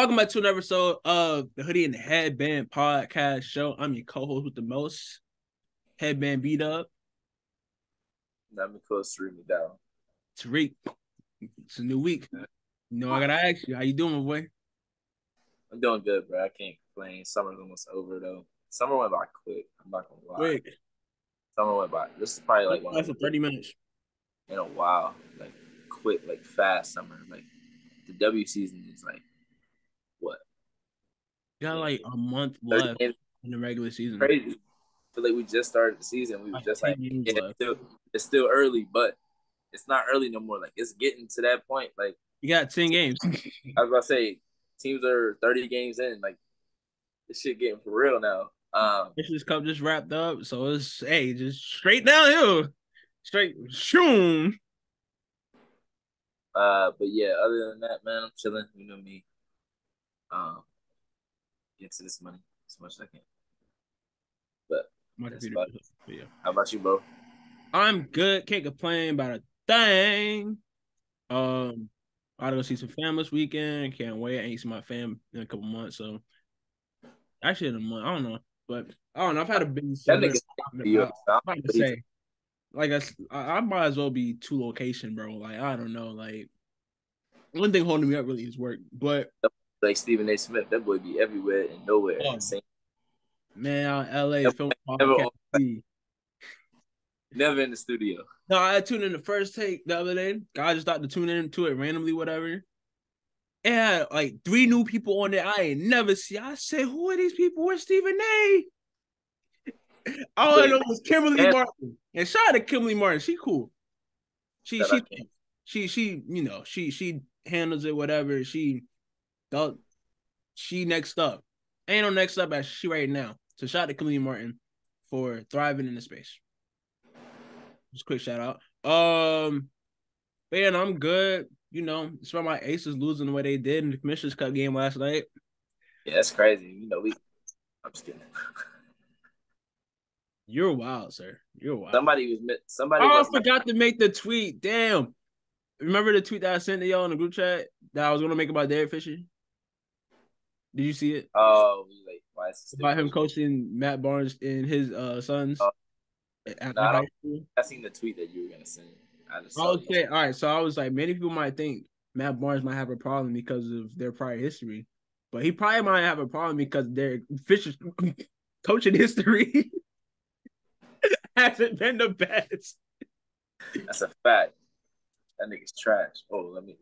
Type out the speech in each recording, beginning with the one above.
Welcome back to another episode of the Hoodie and the Headband podcast show. I'm your co-host with the most, Headband beat up. Let me close to read me down. Tariq. It's a new week. You know, I gotta ask you, how you doing, my boy? I'm doing good, bro. I can't complain. Summer's almost over though. Summer went by quick. I'm not gonna lie. Quick. Summer went by. This is probably like one That's for 30 minutes. in a while. Like quick, like fast summer. Like the W season is like what? You got like a month 30 left games. in the regular season. Crazy. I feel like we just started the season. We were Like just 10 like, games yeah, left. it's still early, but it's not early no more. Like it's getting to that point. Like You got 10 games. I was about to say, teams are 30 games in. Like this shit getting for real now. This Cup just wrapped up, so it's just straight downhill. Straight shoom. But yeah, other than that, man, I'm chilling. You know me. Get to this money as much as I can. But My that's computer. about it. But yeah. How about you, bro? I'm good. Can't complain about a thing. I gotta go see some family this weekend. Can't wait. I ain't seen my fam in a couple months, so actually in a month. I don't know, but I don't know. I've had a busy That summer. nigga's I'm about to say, like I might as well be two location, bro. Like I don't know. Like one thing holding me up really is work, but like Stephen A. Smith. That boy be everywhere and nowhere at the same. Man, out in LA, film Never, podcast. never in the studio. No, I tuned in the first take the other day. I just thought to tune into it randomly, whatever. It had like 3 new people on there I ain't never see. I said, who are these people? Where's Stephen A? All I know was Kimberly Martin. And shout out to Kimberly Martin. She cool. She you know, she handles it, whatever. She next up. Ain't no next up as she right now. So shout out to Kimberly Martin for thriving in the space. Just quick shout out. But yeah, no, I'm good. You know, despite my Aces losing the way they did in the Commissioner's Cup game last night. Yeah, that's crazy. You know, I'm just kidding. You're wild, sir. You're wild. Somebody. Oh, I forgot to make the tweet. Damn. Remember the tweet that I sent to y'all in the group chat that I was gonna make about Derek Fisher? Did you see it? Oh, like why is this about him coaching Matt Barnes and his sons at high school? I seen the tweet that you were gonna send. Okay, all right. So I was like, many people might think Matt Barnes might have a problem because of their prior history, but he probably might have a problem because their Fisher's coaching history hasn't been the best. That's a fact. That nigga's trash. Oh, let me.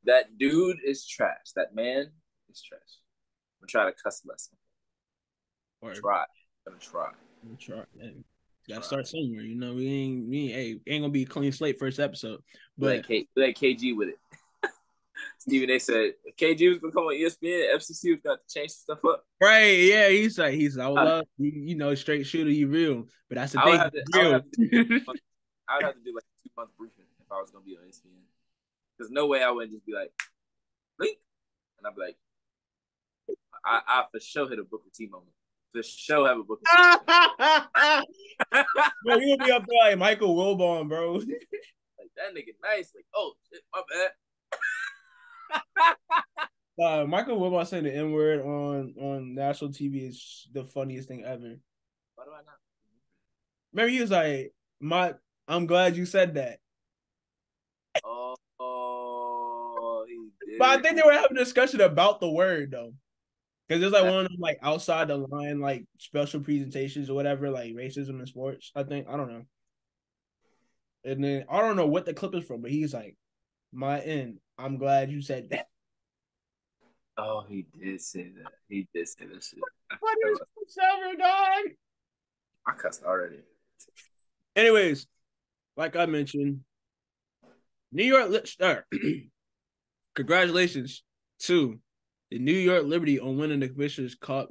That dude is trash. That man is trash. I'm trying to cuss less. I'm gonna try. Man. Gotta start somewhere, you know. We ain't gonna be a clean slate first episode. But let KG with it. Stephen A said KG was gonna come on ESPN, FCC was gonna change stuff up. Right, yeah, he's like, I would love you know, straight shooter, you real. But that's the thing. I would have to do like a 2-month briefing if I was gonna be on ESPN. There's no way I wouldn't just be like, link. And I'd be like, I for sure hit a Booker T moment. For sure have a Booker T. Bro, you'll be up there like Michael Wilbon, bro. Like that nigga nice. Like, oh shit, my bad. Michael Wilbon saying the N-word on national TV is the funniest thing ever. Why do I not? Remember, he was like, I'm glad you said that. He did. But I think they were having a discussion about the word though. Because there's like one of them like outside the line, like special presentations or whatever, like racism in sports. I think. I don't know. And then I don't know what the clip is from, but he's like, I'm glad you said that. Oh, he did say that. He did say that shit. I cussed already. Anyways, like I mentioned, New York. Congratulations to the New York Liberty on winning the Commissioner's Cup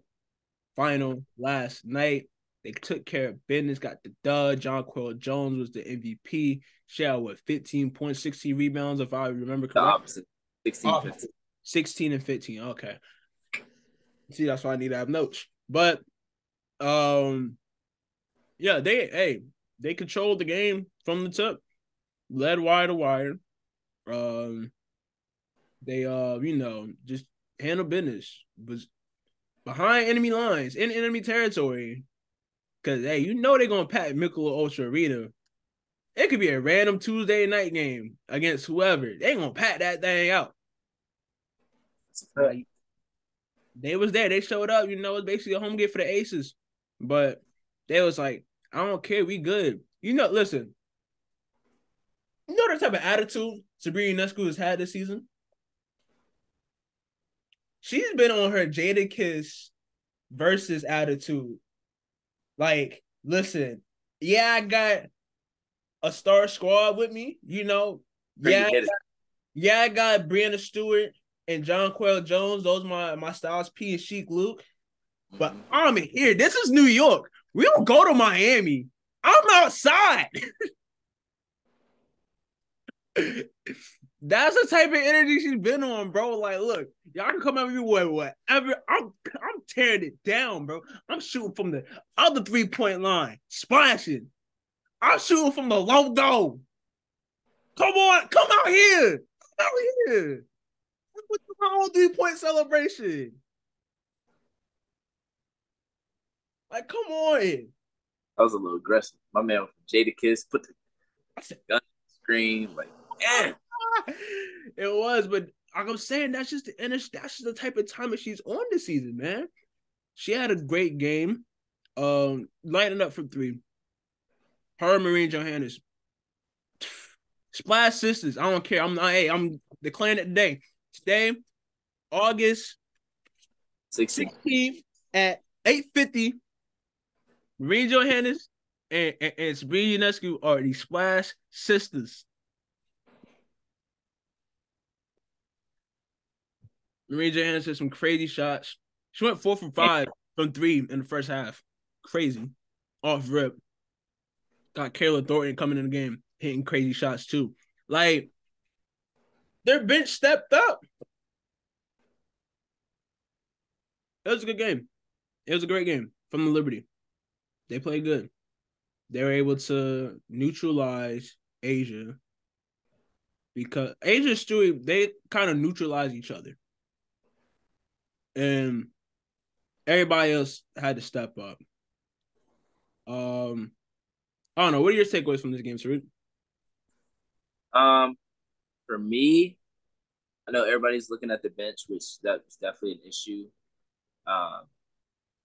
final last night. They took care of business, got the dub. Jonquel Jones was the MVP. Shell with 15 points, 16 rebounds, if I remember correctly. The opposite. 16, 15. 16 and 15. Okay. See, that's why I need to have notes. But yeah, they controlled the game from the tip, led wire to wire. They you know, just handle business. Was behind enemy lines, in enemy territory. Because, hey, you know they're going to pack Michelob Ultra Arena. It could be a random Tuesday night game against whoever. They going to pack that thing out. Like, they was there. They showed up. You know, it's basically a home game for the Aces. But they was like, I don't care. We good. You know, listen. You know the type of attitude Sabrina Ionescu has had this season? She's been on her Jada Kiss versus attitude. Like, listen, yeah, I got a star squad with me, you know. I got Brianna Stewart and John Quayle Jones. Those my Styles P and Sheik Luke. But I'm here. This is New York. We don't go to Miami. I'm outside. That's the type of energy she's been on, bro. Like, look, y'all can come at me with whatever. I'm tearing it down, bro. I'm shooting from the other 3-point line, splashing. I'm shooting from the logo. Come on, come out here. Come out here. With my own 3-point celebration. Like, come on. That was a little aggressive. My man from Jada Kiss put the gun on the screen. Like, yeah. It was, but like I'm saying, that's just the type of time that she's on this season, man. She had a great game. Lighting up for 3. Her and Marine Johannes. Splash Sisters. I don't care. I'm declaring it today. Today, August 16th at 8:50. Marine Johannes and Sabrina Ionescu are the Splash Sisters. Marine Johannes had some crazy shots. She went 4 from 5 from 3 in the first half. Crazy. Off rip. Got Kayla Thornton coming in the game, hitting crazy shots too. Like, their bench stepped up. It was a good game. It was a great game from the Liberty. They played good. They were able to neutralize Asia because Asia and Stewie, they kind of neutralize each other. And everybody else had to step up. I don't know. What are your takeaways from this game, Sarut? For me, I know everybody's looking at the bench, which that's definitely an issue.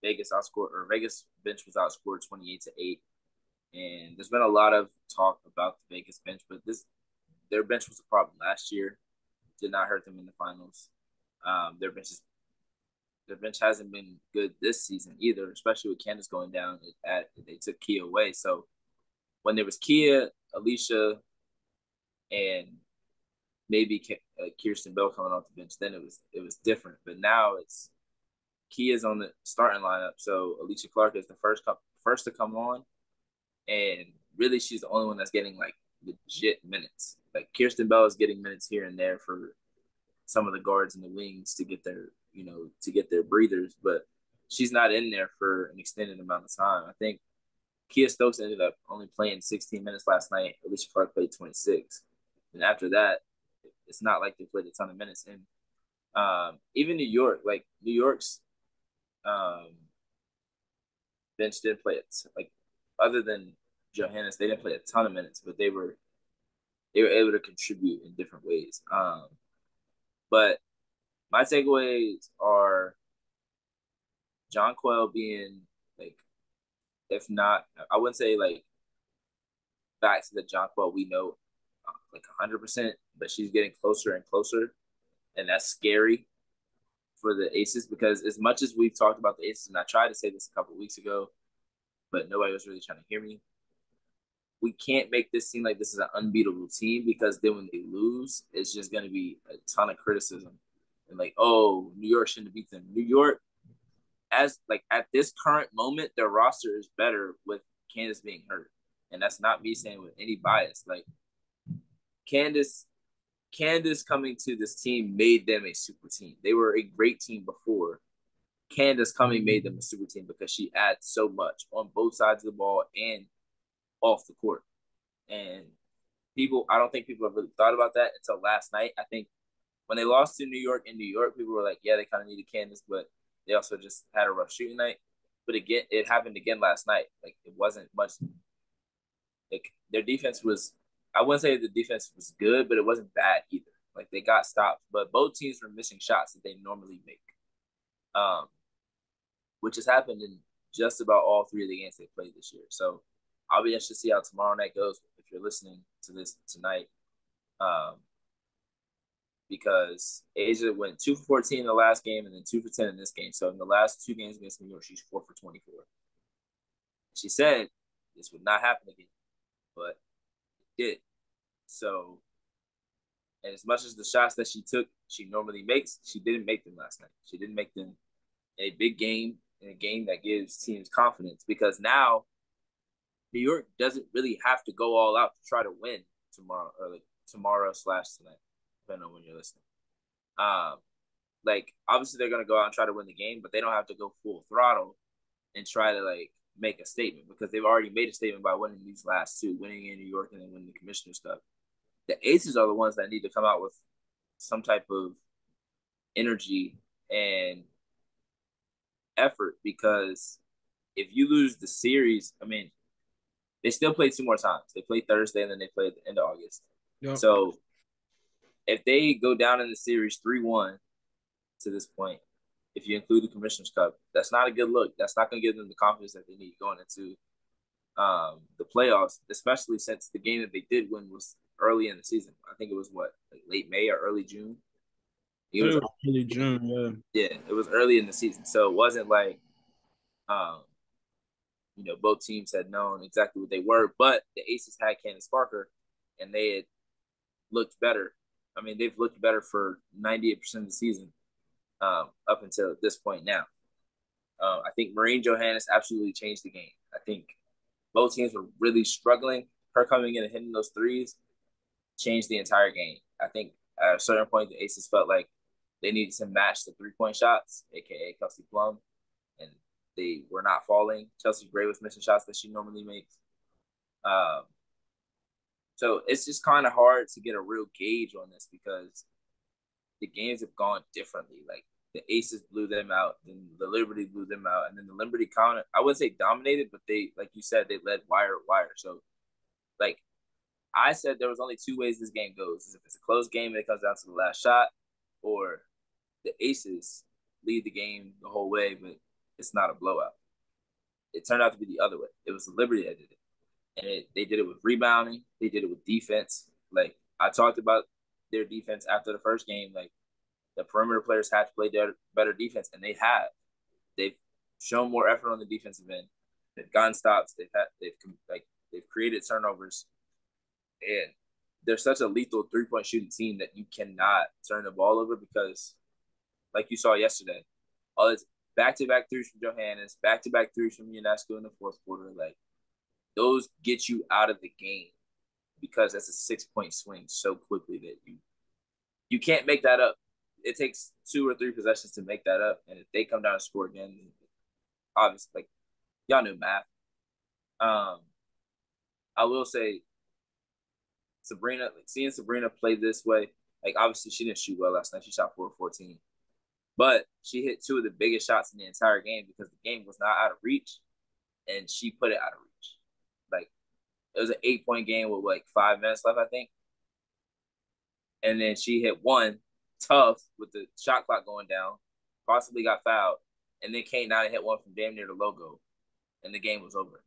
Vegas bench was outscored 28-8, and there's been a lot of talk about the Vegas bench, but their bench was a problem last year. Did not hurt them in the finals. Their bench hasn't been good this season either, especially with Candace going down. They took Kia away, so when there was Kia, Alicia, and maybe Kirsten Bell coming off the bench, then it was different. But now it's Kia's on the starting lineup, so Alicia Clark is the first to come on, and really she's the only one that's getting like legit minutes. Like Kirsten Bell is getting minutes here and there for some of the guards and the wings to get their breathers, but she's not in there for an extended amount of time. I think Kia Stokes ended up only playing 16 minutes last night. Alicia Clark played 26. And after that, it's not like they played a ton of minutes. And even New York's bench didn't play it. Like, other than Johannes, they didn't play a ton of minutes, but they were able to contribute in different ways. But my takeaways are John Quayle being like, if not, I wouldn't say like back to the John Quayle we know like 100%, but she's getting closer and closer, and that's scary for the Aces because as much as we've talked about the Aces, and I tried to say this a couple of weeks ago, but nobody was really trying to hear me. We can't make this seem like this is an unbeatable team because then when they lose, it's just going to be a ton of criticism and like, oh, New York shouldn't have beat them. New York, as like at this current moment, their roster is better with Candace being hurt, and that's not me saying with any bias. Like Candace coming to this team made them a super team. They were a great team before. Candace coming made them a super team because she adds so much on both sides of the ball and off the court. And I don't think people have really thought about that until last night. I think when they lost to New York in New York, people were like, yeah, they kind of needed Candace, but they also just had a rough shooting night. But again, it happened again last night. Like it wasn't much. Like their defense was, I wouldn't say the defense was good, but it wasn't bad either. Like they got stopped, but both teams were missing shots that they normally make, um, which has happened in just about all three of the games they played this year. So I'll be interested to see how tomorrow night goes. If you're listening to this tonight, um, because Asia went 2 for 14 in the last game and then 2 for 10 in this game. So in the last two games against New York, she's 4 for 24. She said this would not happen again, but it did. So, and as much as the shots that she took, she normally makes, she didn't make them last night. She didn't make them in a big game, in a game that gives teams confidence, because now New York doesn't really have to go all out to try to win tomorrow, or like tomorrow/tonight, depending on when you're listening. Like obviously they're gonna go out and try to win the game, but they don't have to go full throttle and try to like make a statement, because they've already made a statement by winning these last two, winning in New York and then winning the Commissioner's Cup. The Aces are the ones that need to come out with some type of energy and effort, because if you lose the series, I mean, they still play two more times. They play Thursday and then they play at the end of August. Yep. So if they go down in the series 3-1 to this point, if you include the Commissioner's Cup, that's not a good look. That's not going to give them the confidence that they need going into the playoffs, especially since the game that they did win was early in the season. I think it was like late May or early June. It was early June, yeah. Yeah, it was early in the season. So it wasn't like, both teams had known exactly what they were, but the Aces had Candace Parker, and they had looked better. I mean, they've looked better for 98% of the season up until this point now. I think Maureen Johannes absolutely changed the game. I think both teams were really struggling. Her coming in and hitting those threes changed the entire game. I think at a certain point, the Aces felt like they needed to match the three-point shots, a.k.a. Kelsey Plum, and they were not falling. Chelsea Gray was missing shots that she normally makes. So it's just kind of hard to get a real gauge on this, because the games have gone differently. Like the Aces blew them out, then the Liberty blew them out, and then the Liberty counter, I wouldn't say dominated, but they, like you said, they led wire to wire. So, like I said, there was only two ways this game goes: is if it's a close game and it comes down to the last shot, or the Aces lead the game the whole way, but it's not a blowout. It turned out to be the other way. It was the Liberty that did it, and they did it with rebounding. They did it with defense. Like I talked about their defense after the first game. Like the perimeter players had to play their better defense, and they have. They've shown more effort on the defensive end. They've gotten stops. They've created turnovers, and they're such a lethal 3-point shooting team that you cannot turn the ball over, because, like you saw yesterday, all this back-to-back threes from Johannes, back-to-back threes from Ionescu in the fourth quarter, like those get you out of the game, because that's a 6-point swing so quickly that you can't make that up. It takes 2 or 3 possessions to make that up, and if they come down and score again, obviously, like y'all know math. I will say, Sabrina, like seeing Sabrina play this way, like obviously she didn't shoot well last night. She shot 4 of 14, but she hit 2 of the biggest shots in the entire game, because the game was not out of reach, and she put it out of reach. Like it was an 8-point game with like 5 minutes left, I think, and then she hit one tough with the shot clock going down, possibly got fouled, and then came down and hit one from damn near the logo, and the game was over.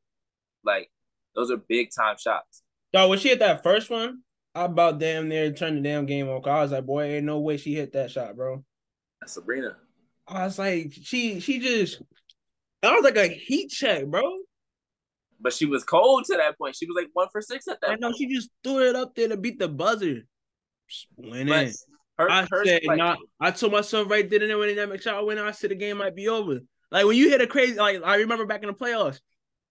Like those are big time shots. Yo, when she hit that first one, I about damn near turned the damn game on. I was like, boy, ain't no way she hit that shot, bro. That's Sabrina. I was like, she just, that was like a heat check, bro. But she was cold to that point. She was like 1 for 6 at that point. I know, she just threw it up there to beat the buzzer. Went in. I told myself right then and there when that shot went, I said the game might be over. Like when you hit a crazy, like I remember back in the playoffs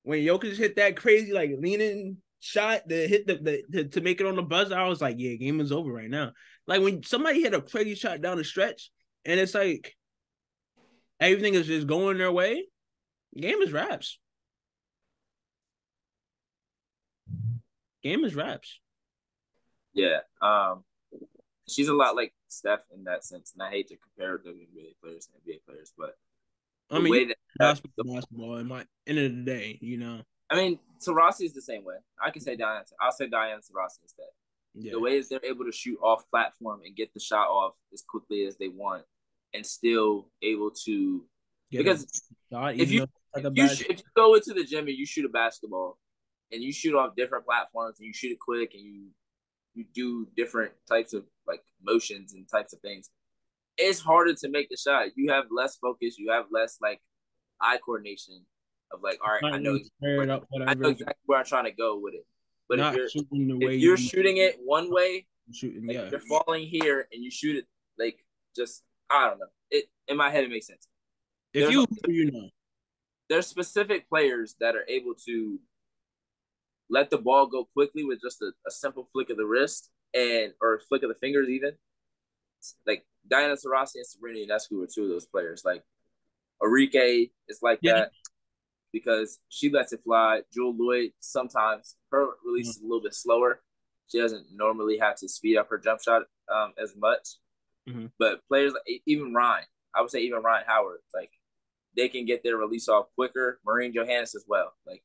when Jokic hit that crazy like leaning shot to hit to make it on the buzzer, I was like, yeah, game is over right now. Like when somebody hit a crazy shot down the stretch and it's like everything is just going their way, game is wraps. Game is wraps. Yeah. she's a lot like Steph in that sense, and I hate to compare WNBA players and NBA players, but I the mean, way that basketball. In my end of the day, I mean, Taurasi is the same way. I can say Diana. I'll say Diana Taurasi instead. Yeah. The way is they're able to shoot off platform and get the shot off as quickly as they want, and still able to because shot, if you if you go into the gym and you shoot a basketball and you shoot off different platforms and you shoot it quick and you do different types of like motions and types of things, it's harder to make the shot. You have less focus. You have less like eye coordination of like, all right, I know exactly where I'm trying to go with it. But not if you're shooting it one way, shooting, like you're falling here and you shoot it like just I don't know. It in my head it makes sense. If there's specific players that are able to let the ball go quickly with just a simple flick of the wrist or flick of the fingers even. Like Diana Taurasi and Sabrina Ionescu are two of those players. Like Arike is like that because she lets it fly. Jewel Lloyd sometimes her release is a little bit slower. She doesn't normally have to speed up her jump shot as much. Mm-hmm. But players like even Ryan, I would say even Ryan Howard, like they can get their release off quicker. Maureen Johannes as well. Like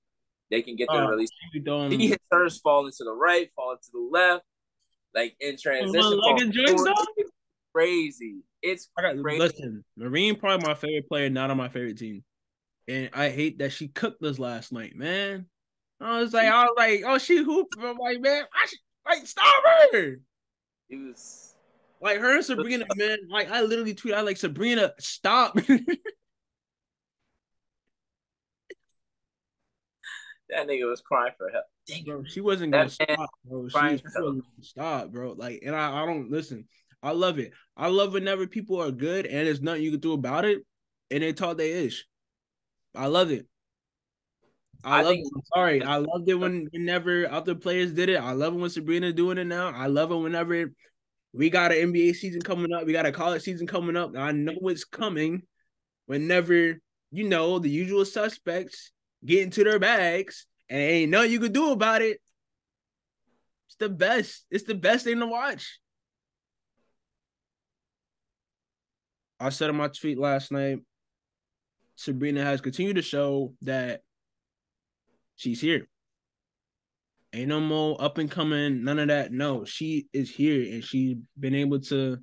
they can get their release. He hits hers falling to the right, falling to the left, like in transition. Crazy. It's crazy. Listen, Maureen probably my favorite player, not on my favorite team. And I hate that she cooked us last night, man. I was like, oh, she hooped. I'm like, man, stop her. It was like her and Sabrina, man. Like I literally tweeted, like Sabrina, stop. That nigga was crying for help. Dang, bro, she wasn't gonna stop, bro. She wasn't gonna stop, bro. Like, and I don't listen. I love it. I love whenever people are good and there's nothing you can do about it, and they talk their ish. I love it. I love it. I'm sorry. I loved it whenever other players did it. I love it when Sabrina's doing it now. I love it whenever we got an NBA season coming up. We got a college season coming up. I know it's coming. Whenever, the usual suspects get into their bags and ain't nothing you can do about it. It's the best. It's the best thing to watch. I said on my tweet last night, Sabrina has continued to show that she's here. Ain't no more up and coming, none of that. No, she is here and she's been able to.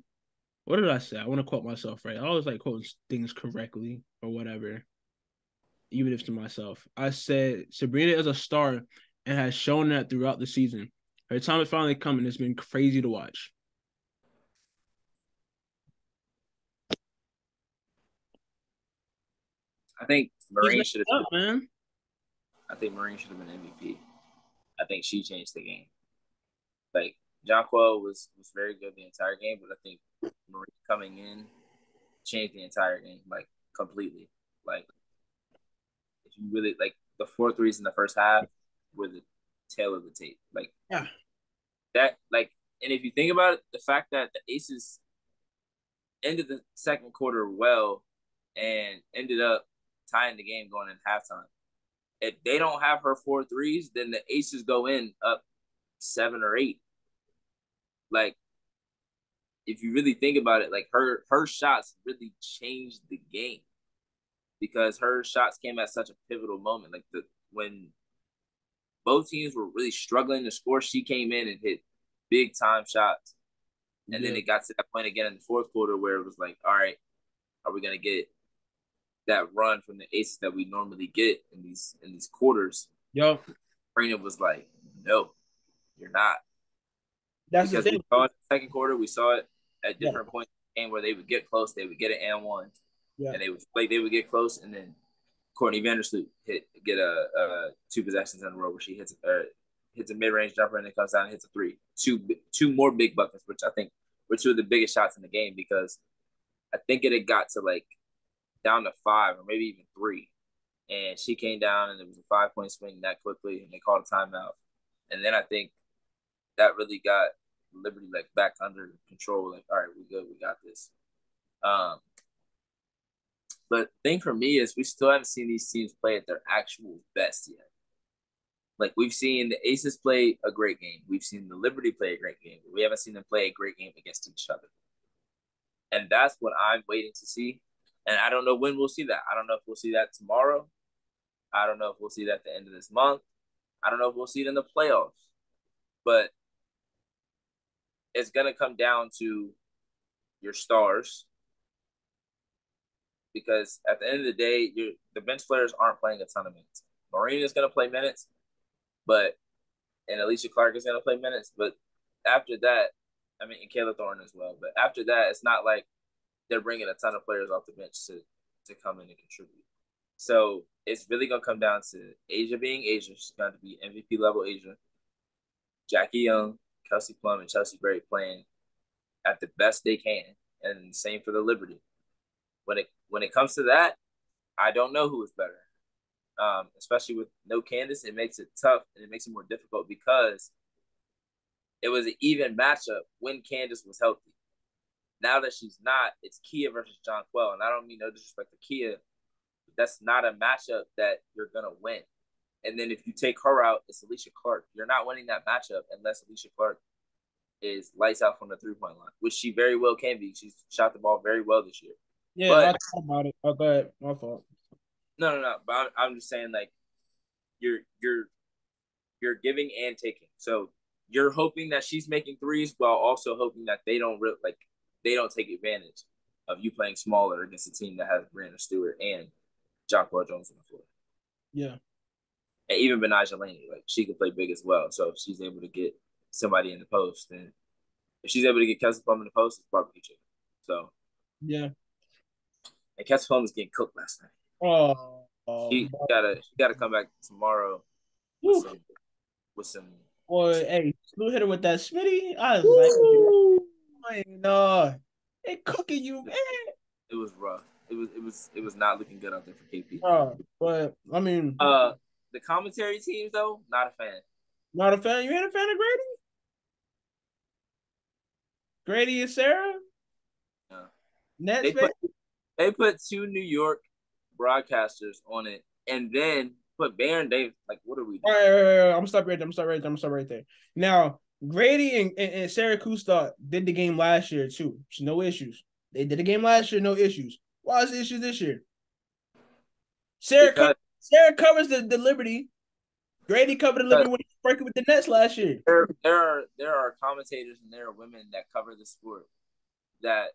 What did I say? I want to quote myself right. I always like quoting things correctly or whatever, even if to myself. I said Sabrina is a star and has shown that throughout the season. Her time is finally coming. It's been crazy to watch. I think Maureen should have man. I think Maureen should have been MVP. I think she changed the game. Like Jonquel was very good the entire game, but I think Maureen coming in changed the entire game, like completely. Like if you really like the 4 threes in the first half were the tail of the tape. Like that and if you think about it, the fact that the Aces ended the second quarter well and ended up tying the game going in halftime. If they don't have her 4 threes, then the Aces go in up 7 or 8. Like, if you really think about it, like her shots really changed the game because her shots came at such a pivotal moment. Like when both teams were really struggling to score, she came in and hit big time shots. And then it got to that point again in the fourth quarter where it was like, all right, are we gonna get that run from the Aces that we normally get in these quarters? Yo, Brandon was like, no, you're not. That's because the thing. We saw it in the second quarter. We saw it at different points in the game where they would get close, they would get an and one, and they would get close, and then Courtney Vandersloot get a 2 possessions in a row where she hits a mid range jumper and then comes down and hits a 3. Two more big buckets, which I think were 2 of the biggest shots in the game because I think it had got to like down to 5 or maybe even 3, and she came down and it was a 5-point swing that quickly, and they called a timeout, and then I think that really got Liberty like back under control. Like, all right, we good, we got this. But the thing for me is we still haven't seen these teams play at their actual best yet. Like we've seen the Aces play a great game. We've seen the Liberty play a great game. We haven't seen them play a great game against each other. And that's what I'm waiting to see. And I don't know when we'll see that. I don't know if we'll see that tomorrow. I don't know if we'll see that at the end of this month. I don't know if we'll see it in the playoffs. But it's going to come down to your stars. Because at the end of the day, the bench players aren't playing a ton of minutes. Marina is going to play minutes, and Alicia Clark is going to play minutes. But after that, I mean, and Kayla Thorne as well. But after that, it's not like they're bringing a ton of players off the bench to come in and contribute. So it's really going to come down to Asia being Asia. She's going to be MVP level Asia. Jackie Young, Kelsey Plum, and Chelsea Gray playing at the best they can. And same for the Liberty. When it comes to that, I don't know who is better. Especially with no Candace, it makes it tough and it makes it more difficult because it was an even matchup when Candace was healthy. Now that she's not, it's Kia versus Jonquel. And I don't mean no disrespect to Kia. That's not a matchup that you're going to win. And then if you take her out, it's Alicia Clark. You're not winning that matchup unless Alicia Clark is lights out from the three-point line, which she very well can be. She's shot the ball very well this year. Yeah, I thought about it. Oh, go ahead. My fault. No. But I'm just saying, like, you're giving and taking. So you're hoping that she's making threes while also hoping that they don't take advantage of you playing smaller against a team that has Brianna Stewart and Jonquel Jones on the floor. Yeah. And even Benaja Laney, like she could play big as well. So if she's able to get somebody in the post, then if she's able to get Kelsey Plum in the post, it's barbecue chicken. So yeah. And Kelsey Plum was getting cooked last night. She gotta come back tomorrow with some. Boy, hey, Blue hit her with that Smitty. I was like, no, they cooking you, man. It was rough. It was not looking good out there for KP. But I mean, the commentary teams though, not a fan. Not a fan. You ain't a fan of Grady? Grady and Sarah? No. Nets, they put two New York broadcasters on it, and then put Baron Davis. Like, what are we doing? Right. I'm stop right there. Now, Grady and Sarah Kustok did the game last year too. So no issues. They did the game last year, no issues. Why is the issue this year? Sarah covers the Liberty. Grady covered the Liberty when he was working with the Nets last year. There are commentators and there are women that cover the sport that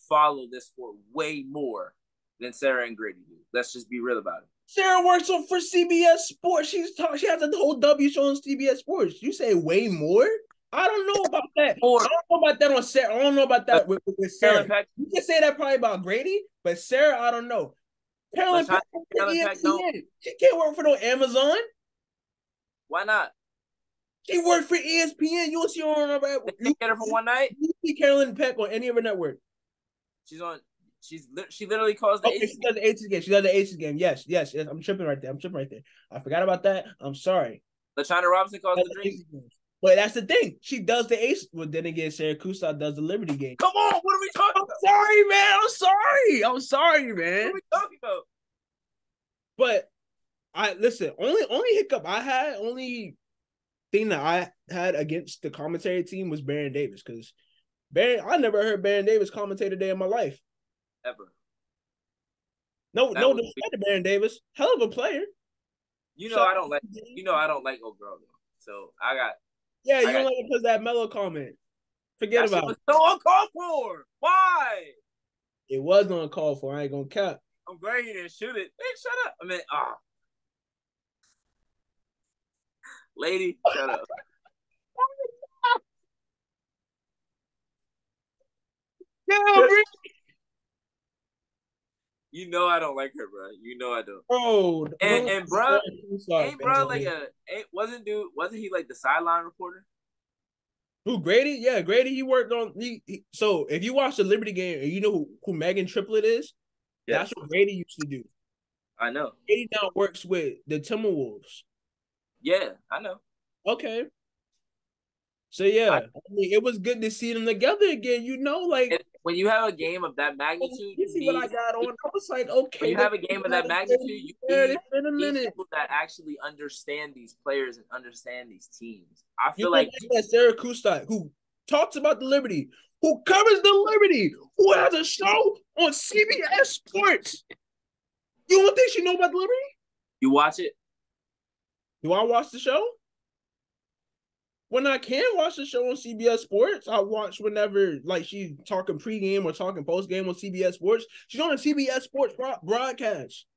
follow this sport way more than Sarah and Grady do. Let's just be real about it. Sarah works for CBS Sports. She has the whole W show on CBS Sports. You say way more? I don't know about that. I don't know about that on Sarah. I don't know about that with Sarah. You can say that probably about Grady, but Sarah, I don't know. Carolyn Peck, she can't work for no Amazon. Why not? She worked for ESPN. You'll see her on you get her for one night. You see Carolyn Peck on any of her network. She literally calls the Aces. She does the Aces game. She does the Aces game. Yes. I'm tripping right there. I forgot about that. I'm sorry. LaChina Robinson calls the Dream. But that's the thing. She does the Aces. Well, then again, Sarah Kustok does the Liberty game. Come on, what are we talking about? Sorry, man. I'm sorry, man. What are we talking about? But only hiccup I had, only thing that I had against the commentary team was Baron Davis, because I never heard Baron Davis commentate a day in my life. Ever. No disrespect to Baron Davis. Hell of a player. I don't like old girl though. So I got. Yeah, you don't like it because that mellow comment. Forget about it. Was so uncalled for. Why? It was uncalled for. I ain't gonna cap. I'm glad you didn't shoot it. Hey, shut up. I mean, lady, shut up. You know I don't like her, bro. You know I don't. Bro, and bro, wasn't he like the sideline reporter? Who, Grady? Yeah, Grady. He worked on. So if you watch the Liberty game and you know who Megan Triplett is, that's what Grady used to do. I know. Grady now works with the Timberwolves. Yeah, I know. Okay. So yeah, I mean, it was good to see them together again. Like when you have a game of that magnitude, you see what I got on. I was like, okay, when you have a game of that magnitude, you need in a minute. people that actually understand these players and understand these teams. I You feel think like that's Sarah Kustai, who talks about the Liberty, who covers the Liberty, who has a show on CBS Sports. You don't think she know about the Liberty? you watch it. Do I watch the show? When I can watch the show on CBS Sports, I watch whenever like she's talking pregame or talking postgame on CBS Sports. She's on a CBS Sports broadcast.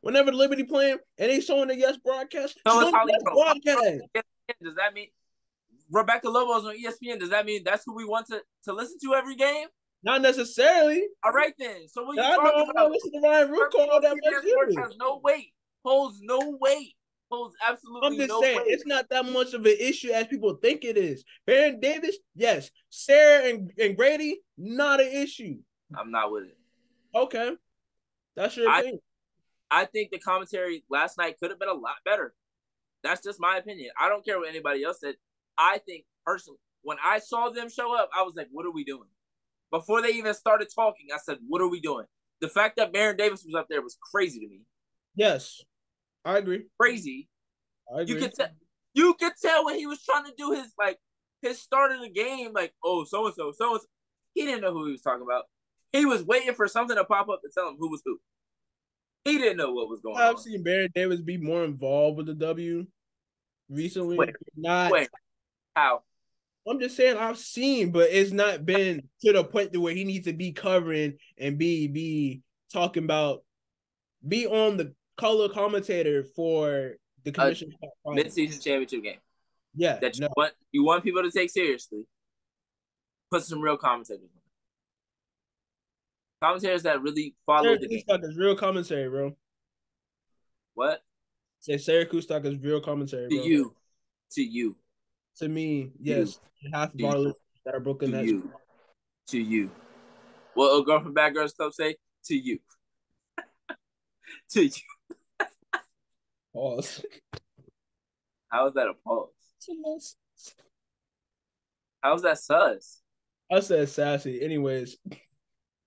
Whenever the Liberty playing and they showing the Yes broadcast, So she's it's on the Holly Yes Pro. broadcast. Does that mean Rebecca Lobo's on ESPN? Does that mean that's who we want to listen to every game? Not necessarily. All right then. So what are you I know talking I'm about? not listening to Ryan Root call that much CBS Sports either. has no weight. Holds no weight. Holds absolutely I'm just no saying weight. it's not that much of an issue as people think it is. Baron Davis, yes. Sarah and Grady, not an issue. I'm not with it. Okay. That's your opinion. I think the commentary last night could have been a lot better. That's just my opinion. I don't care what anybody else said. I think personally, when I saw them show up, I was like, what are we doing? Before they even started talking, I said, what are we doing? The fact that Baron Davis was up there was crazy to me. Yes. I agree. Crazy. I agree. You could tell when he was trying to do his start of the game, like, oh, so-and-so. He didn't know who he was talking about. He was waiting for something to pop up to tell him who was who. He didn't know what was going on. I've seen Baron Davis be more involved with the W recently. Wait. How? I'm just saying I've seen, but it's not been to the point to where he needs to be covering and be talking about, be on the color commentator for the commission mid-season championship game. Yeah, that you want people to take seriously. Put some real commentators on. Commentators that really follow the game. Is real commentary, bro. What? Say Sarah Kustak is real commentary, bro. To you. To me, yes. Half of our listeners that are broken. To you. What a Girl from Bad Girls Club say? To you. To you. Pause. How is that a pause? How is that sus? I said sassy. Anyways.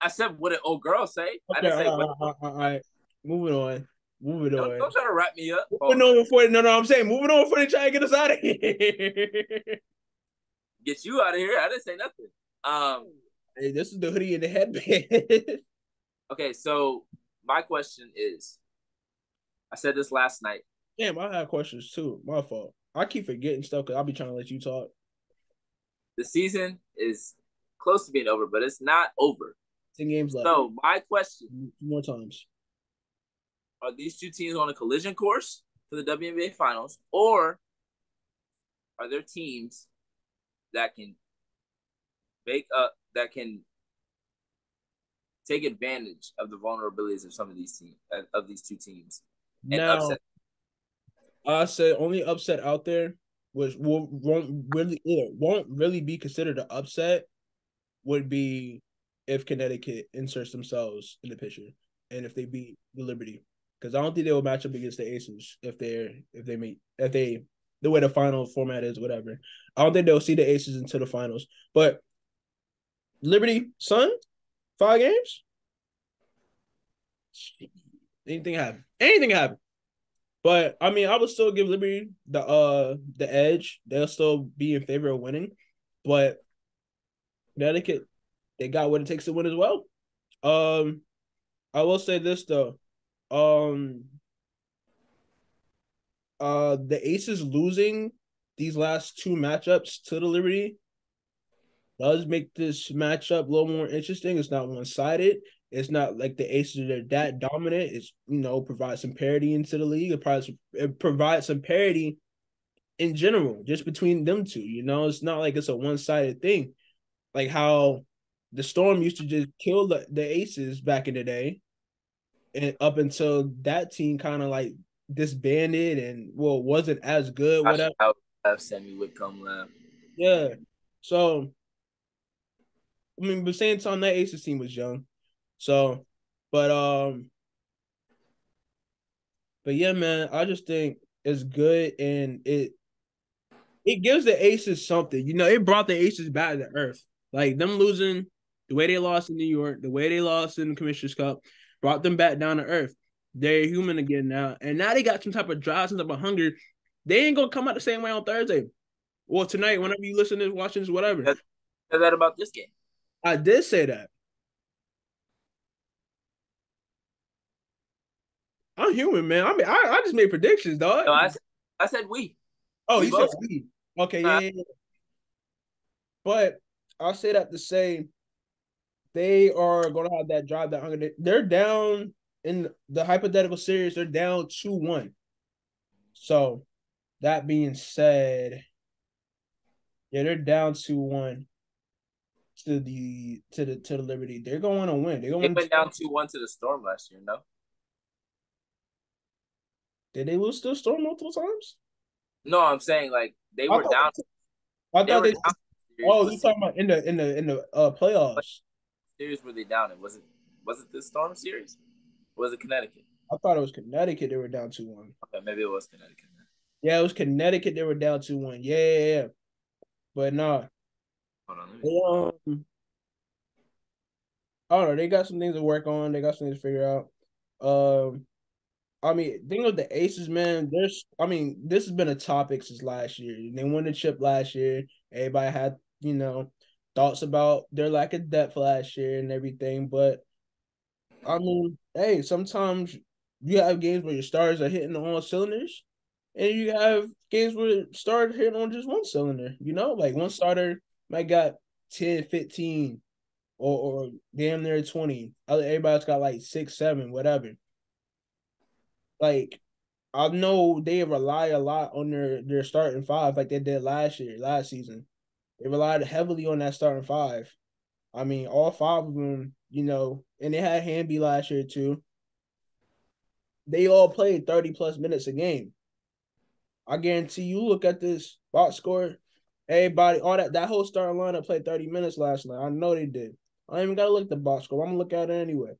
I said what an old girl say. Okay, I didn't say all right. Moving on. Don't try to wrap me up. Moving on before I'm saying moving on before they try to get us out of here. Get you out of here. I didn't say nothing. Hey, this is the hoodie and the headband. Okay, so my question is, I said this last night. Damn, I have questions too. My fault. I keep forgetting stuff because I'll be trying to let you talk. The season is close to being over, but it's not over. 10 games left. So my question: 2 more times. Are these two teams on a collision course for the WNBA Finals, or are there teams that can take advantage of the vulnerabilities of some of these teams, of these two teams, and upset? I said only upset out there, which won't really be considered an upset, would be if Connecticut inserts themselves in the picture and if they beat the Liberty, because I don't think they will match up against the Aces if the way the final format is, whatever. I don't think they'll see the Aces into the finals. But Liberty, Sun, 5 games. Anything happen. But I mean, I would still give Liberty the edge. They'll still be in favor of winning, but Connecticut, they got what it takes to win as well. I will say this though. The Aces losing these last 2 matchups to the Liberty does make this matchup a little more interesting. It's not one-sided. It's not like the Aces are that dominant. It's, provides some parity into the league. It provides some parity in general, just between them two. It's not like it's a one-sided thing. Like how the Storm used to just kill the Aces back in the day. And up until that team kind of like disbanded and wasn't as good. Whatever. I would have Sammy Whitcomb left. Yeah. So I mean, but same time that Aces team was young. So, but yeah, man, I just think it's good and it it gives the Aces something. You know, it brought the Aces back to earth. Like them losing the way they lost in New York, the way they lost in the Commissioner's Cup, brought them back down to earth. They're human again now, and now they got some type of drive, some type of hunger. They ain't gonna come out the same way on Thursday or tonight. Whenever you listen to this, watching this, whatever. Say that about this game. I did say that. I'm human, man. I mean, I just made predictions, dog. No, I said we. Oh, We you said both. we. Okay, yeah. But I'll say that to say they are going to have that drive, that hunger. They're down in the hypothetical series. They're down 2-1. So that being said, yeah, they're down 2-1 to the Liberty. They're going to win. They're They going went down 2-1 to the Storm last year. No. Did they lose to the Storm multiple times? No, I'm saying like they were down. I They thought were they. down. Oh, you talking about in the playoffs? Series were they down in? Was it the Storm series? Or was it Connecticut? I thought it was Connecticut. They were down 2-1. Okay, maybe it was Connecticut. Yeah, it was Connecticut. They were down 2-1. Yeah. But nah. Hold on, I don't know. They got some things to work on. They got some things to figure out. I mean, thing with the Aces, man. This has been a topic since last year. They won the chip last year. Everybody had, thoughts about their lack of depth last year and everything. But I mean, hey, sometimes you have games where your stars are hitting on all cylinders, and you have games where stars hitting on just one cylinder. Like one starter might got 10, 15, or damn near 20. Everybody's got like 6, 7, whatever. Like, I know they rely a lot on their starting five like they did last season. They relied heavily on that starting five. I mean, all five of them, and they had Hamby last year too. They all played 30 plus minutes a game. I guarantee you look at this box score, everybody, all that whole starting lineup played 30 minutes last night. I know they did. I don't even gotta look at the box score. I'm gonna look at it anyway.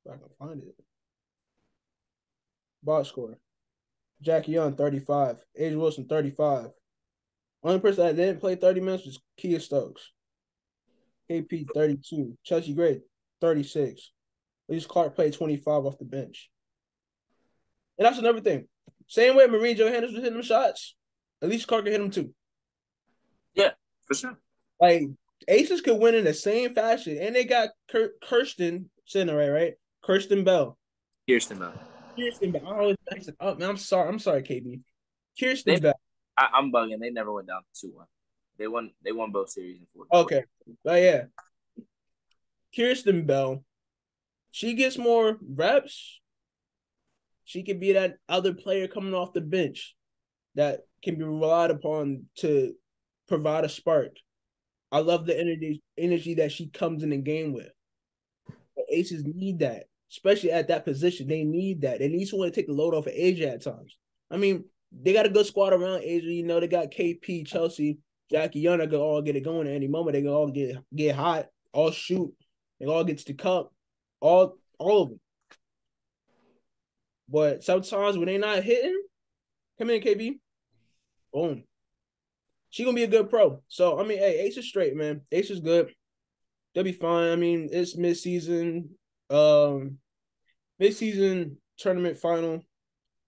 If I can find it. Box score. Jackie Young, 35. Age Wilson, 35. Only person that didn't play 30 minutes was Kia Stokes. KP, 32. Chelsea Gray, 36. Elise Clark played 25 off the bench. And that's another thing. Same way Marine Johannes was hitting them shots, Elise Clark can hit them too. Yeah, for sure. Like, Aces could win in the same fashion. And they got Kirsten Center, right? Kirsten Bell. Kirsten Bell. I always mix it up, man. I'm sorry, KB. Kirsten Bell. I'm bugging. They never went down 2-1. They won both series in 4. Okay. But yeah. Kirsten Bell. She gets more reps. She could be that other player coming off the bench that can be relied upon to provide a spark. I love the energy that she comes in the game with. The Aces need that, especially at that position. They need that. They need someone to take the load off of Asia at times. I mean, they got a good squad around Asia. They got KP, Chelsea, Jackie Young. They can all get it going at any moment. They can all get hot, all shoot. They all get to the cup, all of them. But sometimes when they not hitting, come in, KB. Boom. She gonna be a good pro. So I mean, hey, Ace is straight, man. Ace is good. They'll be fine. I mean, it's mid-season tournament final,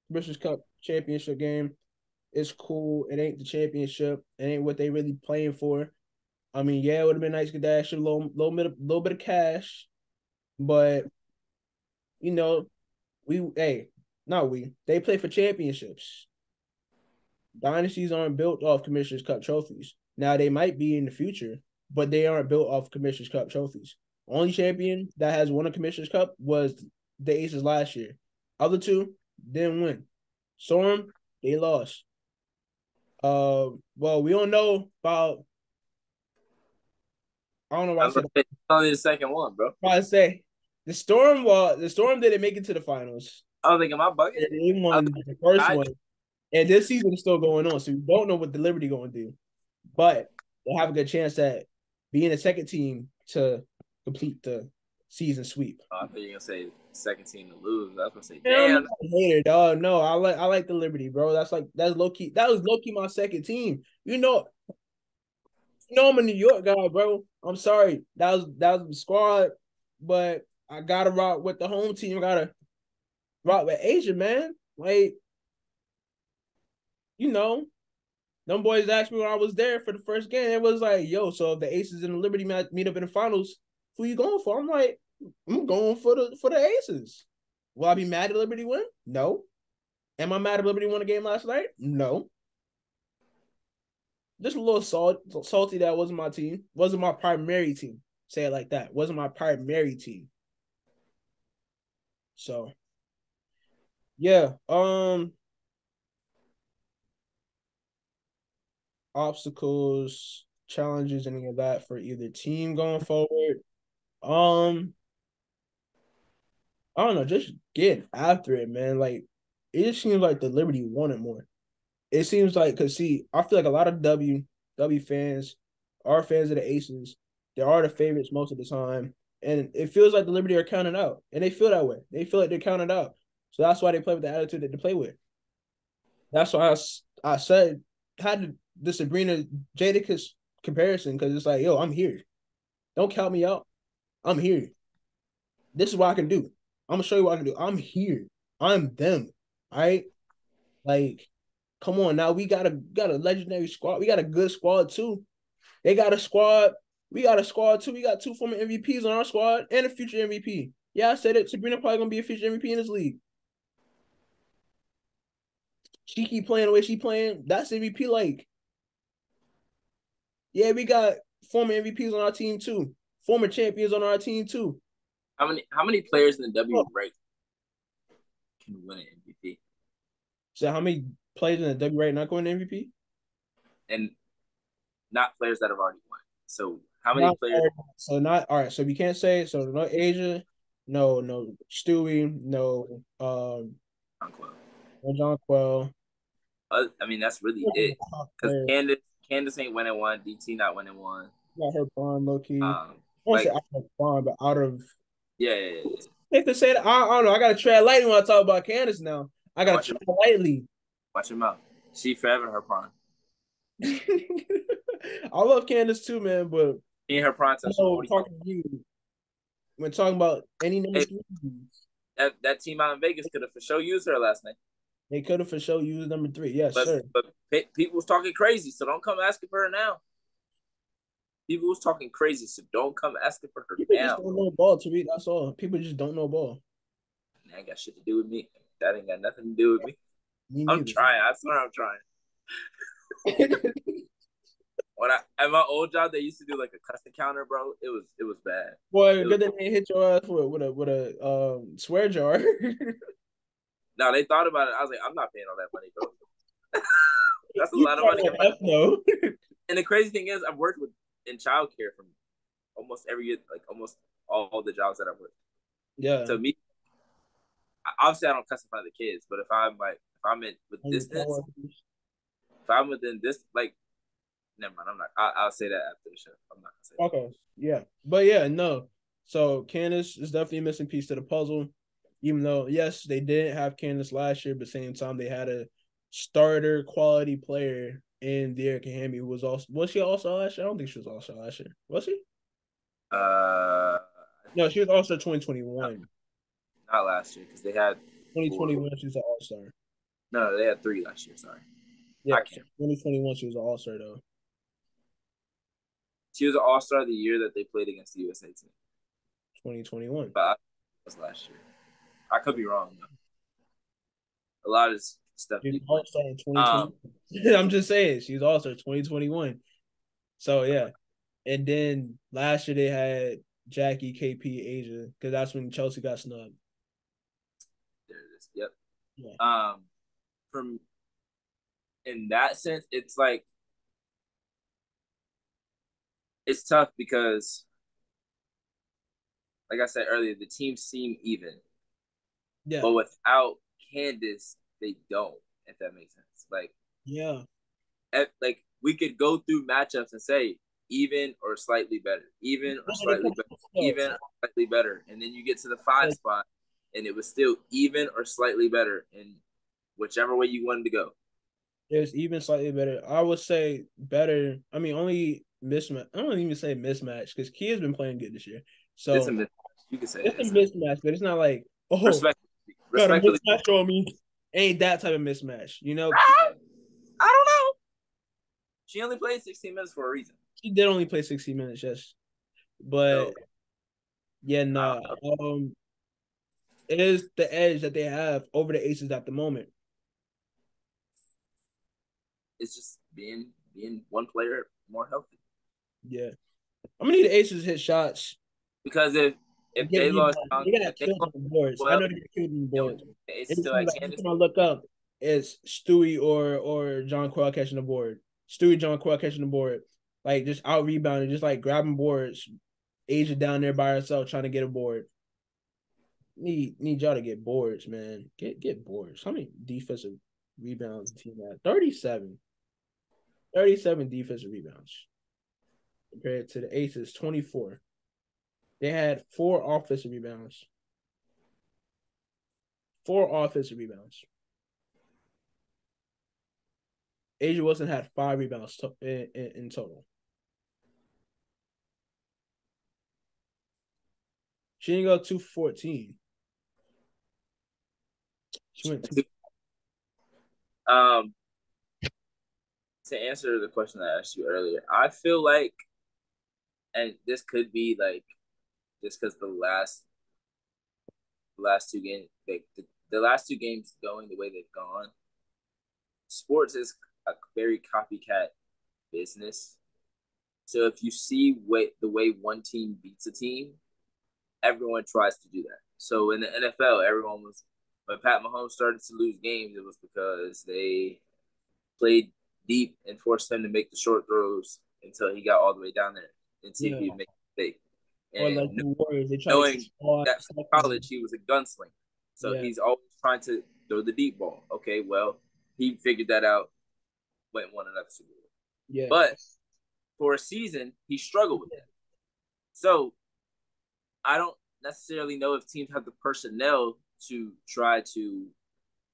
British Cup championship game. It's cool. It ain't the championship. It ain't what they really playing for. I mean, yeah, it would have been nice to get that extra little bit of cash, but they play for championships. Dynasties aren't built off Commissioner's Cup trophies. Now they might be in the future, but they aren't built off Commissioner's Cup trophies. Only champion that has won a Commissioner's Cup was the Aces last year. Other two didn't win. Storm, they lost. Well, we don't know about. I don't know why I said it's only the second one, bro. I say the Storm. Well, the Storm didn't make it to the finals. I was thinking, am I bugging? They won the first one, and this season is still going on, so we don't know what the Liberty going to do. But they have a good chance at being a second team to complete the season sweep. I thought you were gonna say second team to lose. I was gonna say, Man, I'm damn. not a hater, dog. No, I like the Liberty, bro. That's low key. That was low key my second team. I'm a New York guy, bro. I'm sorry. That was the squad, but I gotta rock with the home team. I gotta rock with Asia, man. Like, you know, them boys asked me when I was there for the first game. It was like, yo, so if the Aces and the Liberty meet up in the finals, who you going for? I'm like, I'm going for the Aces. Will I be mad at Liberty win? No. Am I mad at Liberty won a game last night? No. Just a little salty that wasn't my team. Wasn't my primary team. Say it like that. Wasn't my primary team. So yeah. Obstacles, challenges, any of that for either team going forward. I don't know, just get after it, man. Like it just seems like the Liberty wanted more. It seems like because see, I feel like a lot of W fans are fans of the Aces. They are the favorites most of the time, and it feels like the Liberty are counted out, and they feel that way. They feel like they're counted out, so that's why they play with the attitude that they play with. That's why I said had the Sabrina Jadakiss comparison because it's like, yo, I'm here. Don't count me out. I'm here. This is what I can do. I'm gonna show you what I can do. I'm here. I'm them. All right. Like, come on now. We got a legendary squad. We got a good squad too. They got a squad. We got a squad too. We got 2 former MVPs on our squad and a future MVP. Yeah, I said it. Sabrina probably gonna be a future MVP in this league. She keep playing the way she playing. That's MVP like. Yeah, we got former MVPs on our team too. Former champions on our team too. How many players in the Oh. W right can win an MVP? So how many players in the W right not going to MVP? And not players that have already won. So how many Not players? so not all right. So we can't say so. No Asia, no Stewie, no John Quell. I mean, that's really it. Because Candace ain't winning one. DT not winning one. Got her bond low key. I won't say Like out of bond, but out of. yeah. Safe to say that I don't know. I gotta tread lightly when I talk about Candace now. I gotta Watch tread him, lightly. watch him out. She forever in her prime. I love Candace too, man, but In her prime I till she's know 45. talking to you when talking about any number Hey, three, that team out in Vegas could have for sure used her last night. they could have for sure used number 3. Yes, But sir. but people was talking crazy, so don't come asking for her now. People was talking crazy, so don't come asking for her People just now. don't know ball, Tariq. That's all. People just don't know ball. That ain't got shit to do with me. That ain't got nothing to do with me. Me I'm neither. trying. I swear I'm trying. When at my old job, they used to do like a custom counter, bro. It was bad. Boy, It was, good thing they hit your ass with a swear jar. no, they thought about it. I was like, I'm not paying all that money, bro. That's a You lot of got money. an F no. And the crazy thing is, I've worked in childcare from almost every year, like almost all the jobs that I've worked. Yeah. To me, obviously, I don't custom the kids, but if I'm in with distance, if I'm within this, like, never mind. I'm not. I'll say that after the show. I'm not gonna say that. Okay. Yeah. But yeah, no. So Candace is definitely a missing piece to the puzzle. Even though, yes, they didn't have Candace last year, but same time they had a starter quality player in Derek Hamby who was she also last year? I don't think she was also last year. Was she? Uh, No, she was also not, 2021. not last year because they had 4. 2021, she was an all-star. No, they had 3 last year. Sorry, Yeah, I can't. 2021, she was an all-star though. She was an All Star the year that they played against the USA team. 2021. But was last year. I could be wrong though. A lot of stuff. She was all-star in 2020. I'm just saying, she was all-star 2021. So yeah. And then last year they had Jackie, KP, Asia, because that's when Chelsea got snubbed. There it is. Yep. Yeah. From in that sense, it's like it's tough because, like I said earlier, the teams seem even. Yeah. But without Candace, they don't. If that makes sense. Yeah. Like we could go through matchups and say even or slightly better, even or slightly better. even or slightly better. And then you get to the 5 spot, and it was still even or slightly better in whichever way you wanted to go. It's even slightly better. I would say better. I mean, only mismatch. I don't even say mismatch because Kia's been playing good this year. So it's a mismatch. You can say it's a mismatch, but it's not like got a respectfully. mismatch on me. Ain't that type of mismatch, you know? I don't know. She only played 16 minutes for a reason. She did only play 60 minutes, yes. But yeah, no. It is the edge that they have over the Aces at the moment. It's just being one player more healthy. Yeah. I'm gonna need the Aces to hit shots. Because if they lost, they got killed on the boards. I know they got killed on the boards. It's still at Candace. When I look up, it's Stewie or John Coyle catching the board. Stewie, John Coyle catching the board. Like just out rebounding, just like grabbing boards. Asia down there by herself trying to get a board. Need y'all to get boards, man. Get boards. How many defensive rebounds the team had? 37. 37 defensive rebounds. Compared to the Aces, 24. They had 4 offensive rebounds. 4 offensive rebounds. Asia Wilson had 5 rebounds in total. She didn't go 2-14. She went 2. To answer the question I asked you earlier, I feel like, and this could be like just because the last 2 games, the last 2 games going the way they've gone, sports is a very copycat business. So if you see the way one team beats a team, everyone tries to do that. So in the NFL, everyone was, when Pat Mahomes started to lose games, it was because they played deep and forced him to make the short throws until he got all the way down there and see if he'd make a mistake. And or like the Warriors, they try knowing to that from college he was a gunslinger, so he's always trying to throw the deep ball. Okay, well, he figured that out, went and won another Super Bowl. Yeah, but for a season he struggled with that. So I don't necessarily know if teams have the personnel to try to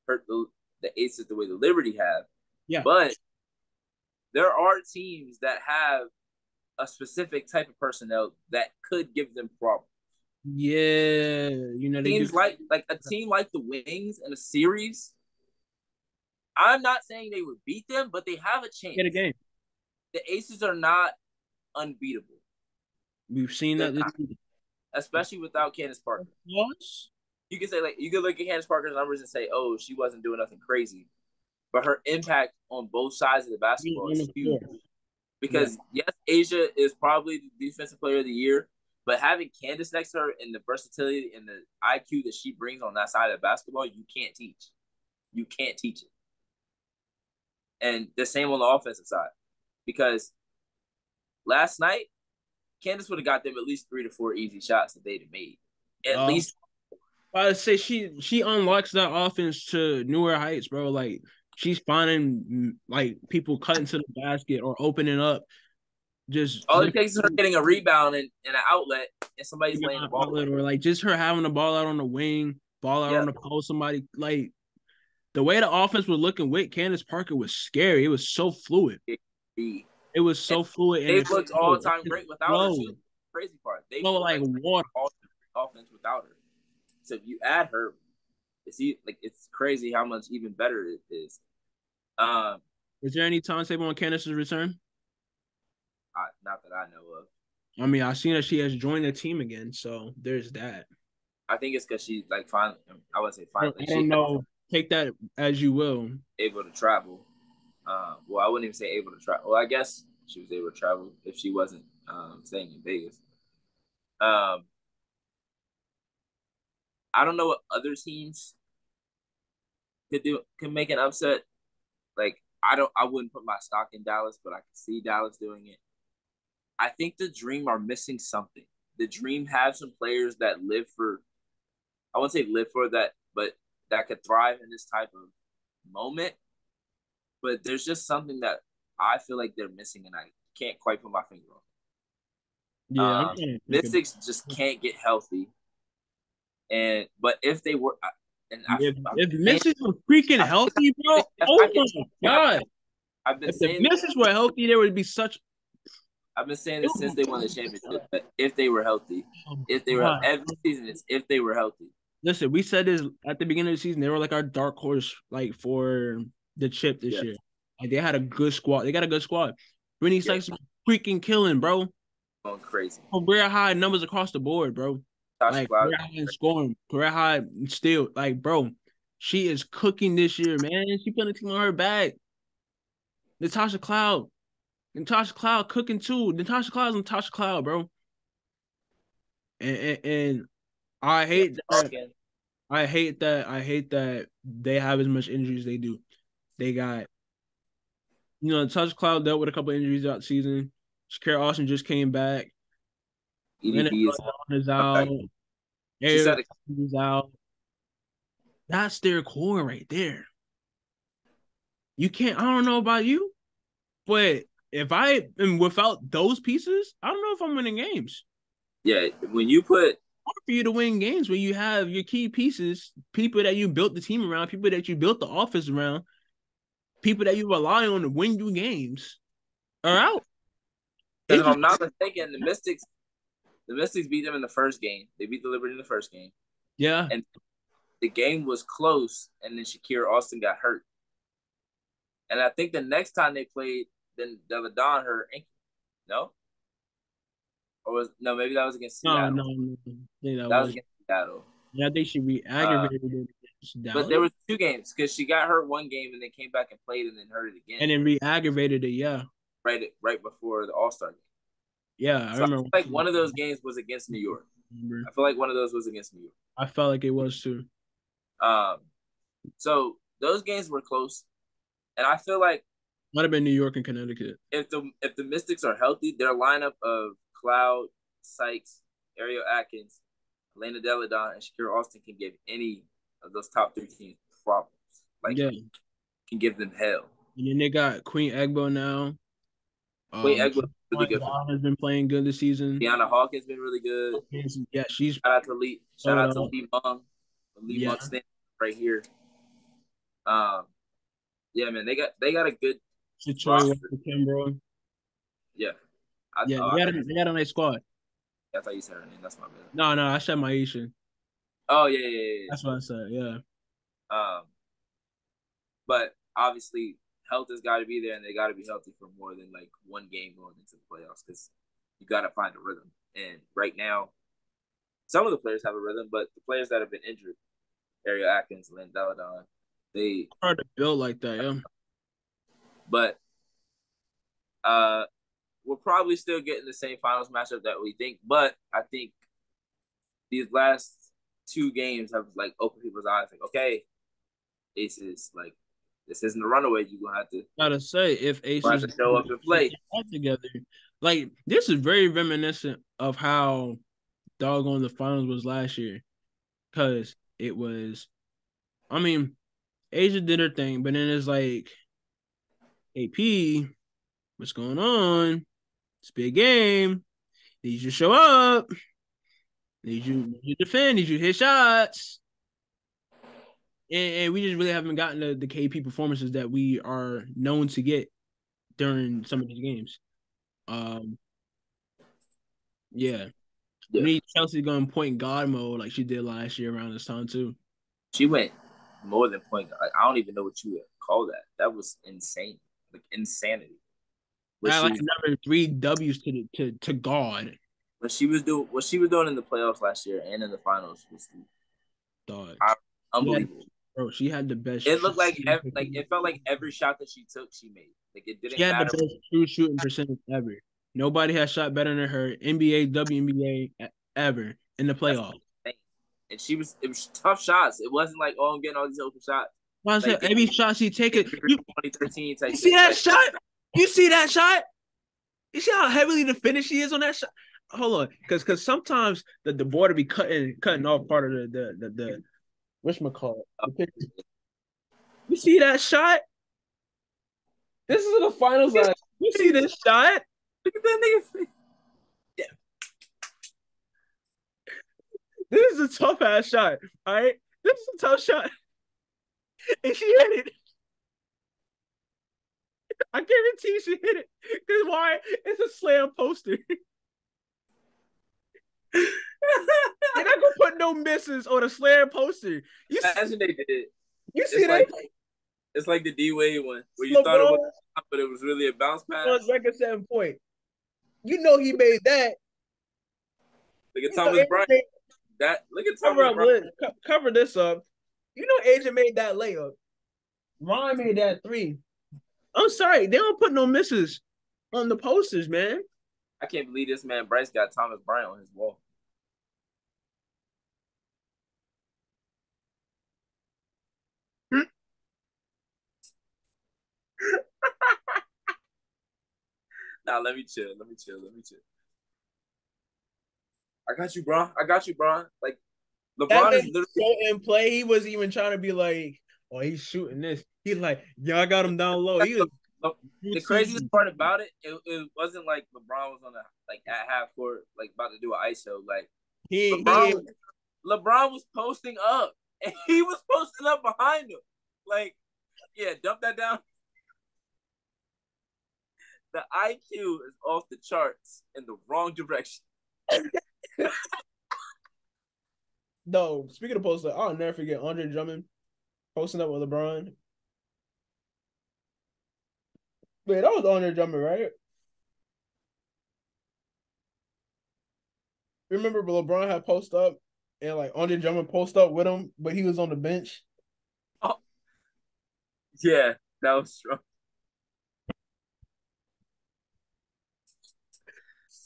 hurt the Aces the way the Liberty have. Yeah, but there are teams that have a specific type of personnel that could give them problems. Yeah, you know, teams like a team like the Wings in a series. I'm not saying they would beat them, but they have a chance. Get a game. The Aces are not unbeatable. We've seen that, especially without Candace Parker. Yes. You can say you can look at Candace Parker's numbers and say, "Oh, she wasn't doing nothing crazy," but her impact on both sides of the basketball is huge. Because yes, Asia is probably the defensive player of the year, but having Candace next to her and the versatility and the IQ that she brings on that side of basketball, you can't teach. You can't teach it. And the same on the offensive side. Because last night, Candace would have got them at least 3 to 4 easy shots that they'd have made. At least. I would say she unlocks that offense to newer heights, bro. Like she's finding like people cutting to the basket or opening up. Just all it takes is her getting a rebound and an outlet, and somebody's laying the ball. Outlet, or like just her having the ball out on the wing, ball out on the post. Somebody like the way the offense was looking with Candace Parker was scary. It was so fluid. It was so fluid. They looked all time great without her. She was the crazy part. They looked like water offense without her. So if you add her, it's crazy how much even better it is. Is there any timetable on Candace's return? Not that I know of. I mean, I've seen that she has joined the team again, so there's that. I think it's because she finally. I wouldn't say finally. I don't know. Take that as you will. Able to travel. Well, I wouldn't even say able to travel. Well, I guess she was able to travel if she wasn't staying in Vegas. I don't know what other teams can make an upset. Like I wouldn't put my stock in Dallas, but I can see Dallas doing it. I think the Dream are missing something. The Dream have some players that live for, I wouldn't say live for that, but that could thrive in this type of moment. But there's just something that I feel like they're missing, and I can't quite put my finger on. Yeah, I'm trying to think of Mystics just can't get healthy, but if they were, and if the Mystics were freaking healthy, bro. Oh my god! I've been If the saying Mystics were healthy, there would be such. I've been saying this since they won the championship. But if they were healthy, Oh if they were god! every season, it's if they were healthy. Listen, we said this at the beginning of the season. They were like our dark horse, like for the chip this year. Like they had a good squad. They got a good squad. Brittany Sykes freaking killing, bro. Going crazy. Career high numbers across the board, bro. Tasha Like Cloud. career high in scoring, career high still. Like, bro, she is cooking this year, man. She putting the team on her back. Natasha Cloud cooking too. Natasha Cloud is Natasha Cloud, bro. And I hate that. I hate that they have as much injuries they do. They got, Natasha Cloud dealt with a couple injuries that season. Shakira Austin just came back. EDB is out. She said is out. That's their core right there. You can't. I don't know about you, but if I am without those pieces, I don't know if I'm winning games. Yeah, when you put hard for you to win games when you have your key pieces, people that you built the team around, people that you built the offense around, people that you rely on to win you games are out. Because if I'm not mistaken, the Mystics beat them in the first game. They beat the Liberty in the first game. Yeah. And the game was close, and then Shakira Austin got hurt. And I think the next time they played, then Deladon her ankle. No? Maybe that was against Seattle. No. That was against Seattle. Yeah, I think she re-aggravated it against Dallas. But there was 2 games because she got hurt one game and then came back and played and then hurt it again. And then re-aggravated it, yeah. Right before the All-Star game. Yeah, I remember. I feel like one of those games was against New York. I feel like one of those was against New York. I felt like it was too. So those games were close, and I feel like might have been New York and Connecticut. If the Mystics are healthy, their lineup of Cloud, Sykes, Ariel Atkins, Elena Deladon, and Shakira Austin can give any of those top 3 teams problems. Can give them hell. And then they got Queen Egbo now. Queen Egbo really good. Has been playing good this season. Deanna Hawkins been really good. Yeah, she's shout out to Lee Mung. Lee Mung standing right here. Yeah, man, they got a good roster. Yeah. They got a nice squad. I thought you said her name. That's my bad. No, I said Maisha. Oh yeah. That's what I said. Yeah. But obviously health has got to be there, and they got to be healthy for more than like one game going into the playoffs because you got to find a rhythm. And right now, some of the players have a rhythm, but the players that have been injured, Ariel Atkins, Lynn Deladon, they hard to build like that, yeah. But we're probably still getting the same finals matchup that we think. But I think these last 2 games have like opened people's eyes. Like, okay, Aces, like this isn't a runaway. You're gonna have to. Gotta say, if Aces to show up and play together, like this is very reminiscent of how doggone the finals was last year, because it was. I mean, Asia did her thing, but then it's like, AP, what's going on? It's a big game. Need you to show up. Need you to defend. Need you to hit shots. And we just really haven't gotten the KP performances that we are known to get during some of these games. Yeah. I need Chelsea going point guard mode like she did last year around this time too. She went more than point guard. Like, I don't even know what you would call that. That was insane. Like insanity. Number 3 W's to God. What she was doing in the playoffs last year and in the finals was unbelievable. Bro, she had the best. It looked like it felt like every shot that she took, she made. Like it didn't matter. She had the best true shooting percentage ever. Nobody has shot better than her NBA, WNBA ever in the playoffs. And it was tough shots. It wasn't like, oh, I'm getting all these open shots. Well, like, every shot she take it. 2013 type. You see that shot? You see that shot? You see how heavily the finish she is on that shot? Hold on, because sometimes the board will be cutting off part of the whatchamacallit. You see that shot? This is the finals. You see this shot? Look at that nigga. Yeah. This is a tough ass shot. All right, this is a tough shot, and she hit it. I guarantee she hit it. Because why? It's a slam poster. You're not gonna put no misses on a slam poster. Imagine they did. You see that? It's like the D Wade one where you thought it LeBron was, but it was really a bounce pass. record 7 point. You know he made that. Look at Thomas Bryant. Look at Thomas Bryant. Cover this up. You know Agent made that layup. Ron made that 3. I'm sorry, they don't put no misses on the posters, man. I can't believe this man Bryce got Thomas Bryant on his wall. Nah, let me chill. I got you, bro. Like LeBron is literally so in play. He wasn't even trying to be like, oh, he's shooting this. He's like, yeah, I got him down low. He was the craziest part about it wasn't like LeBron was on at half court, like about to do an ISO. Like LeBron was posting up, and he was posting up behind him. Like, yeah, dump that down. The IQ is off the charts in the wrong direction. No, speaking of poster, I'll never forget Andre Drummond posting up with LeBron. Wait, that was Andre Drummond, right? Remember LeBron had post up and like Andre Drummond post up with him, but he was on the bench. Oh, yeah, that was strong.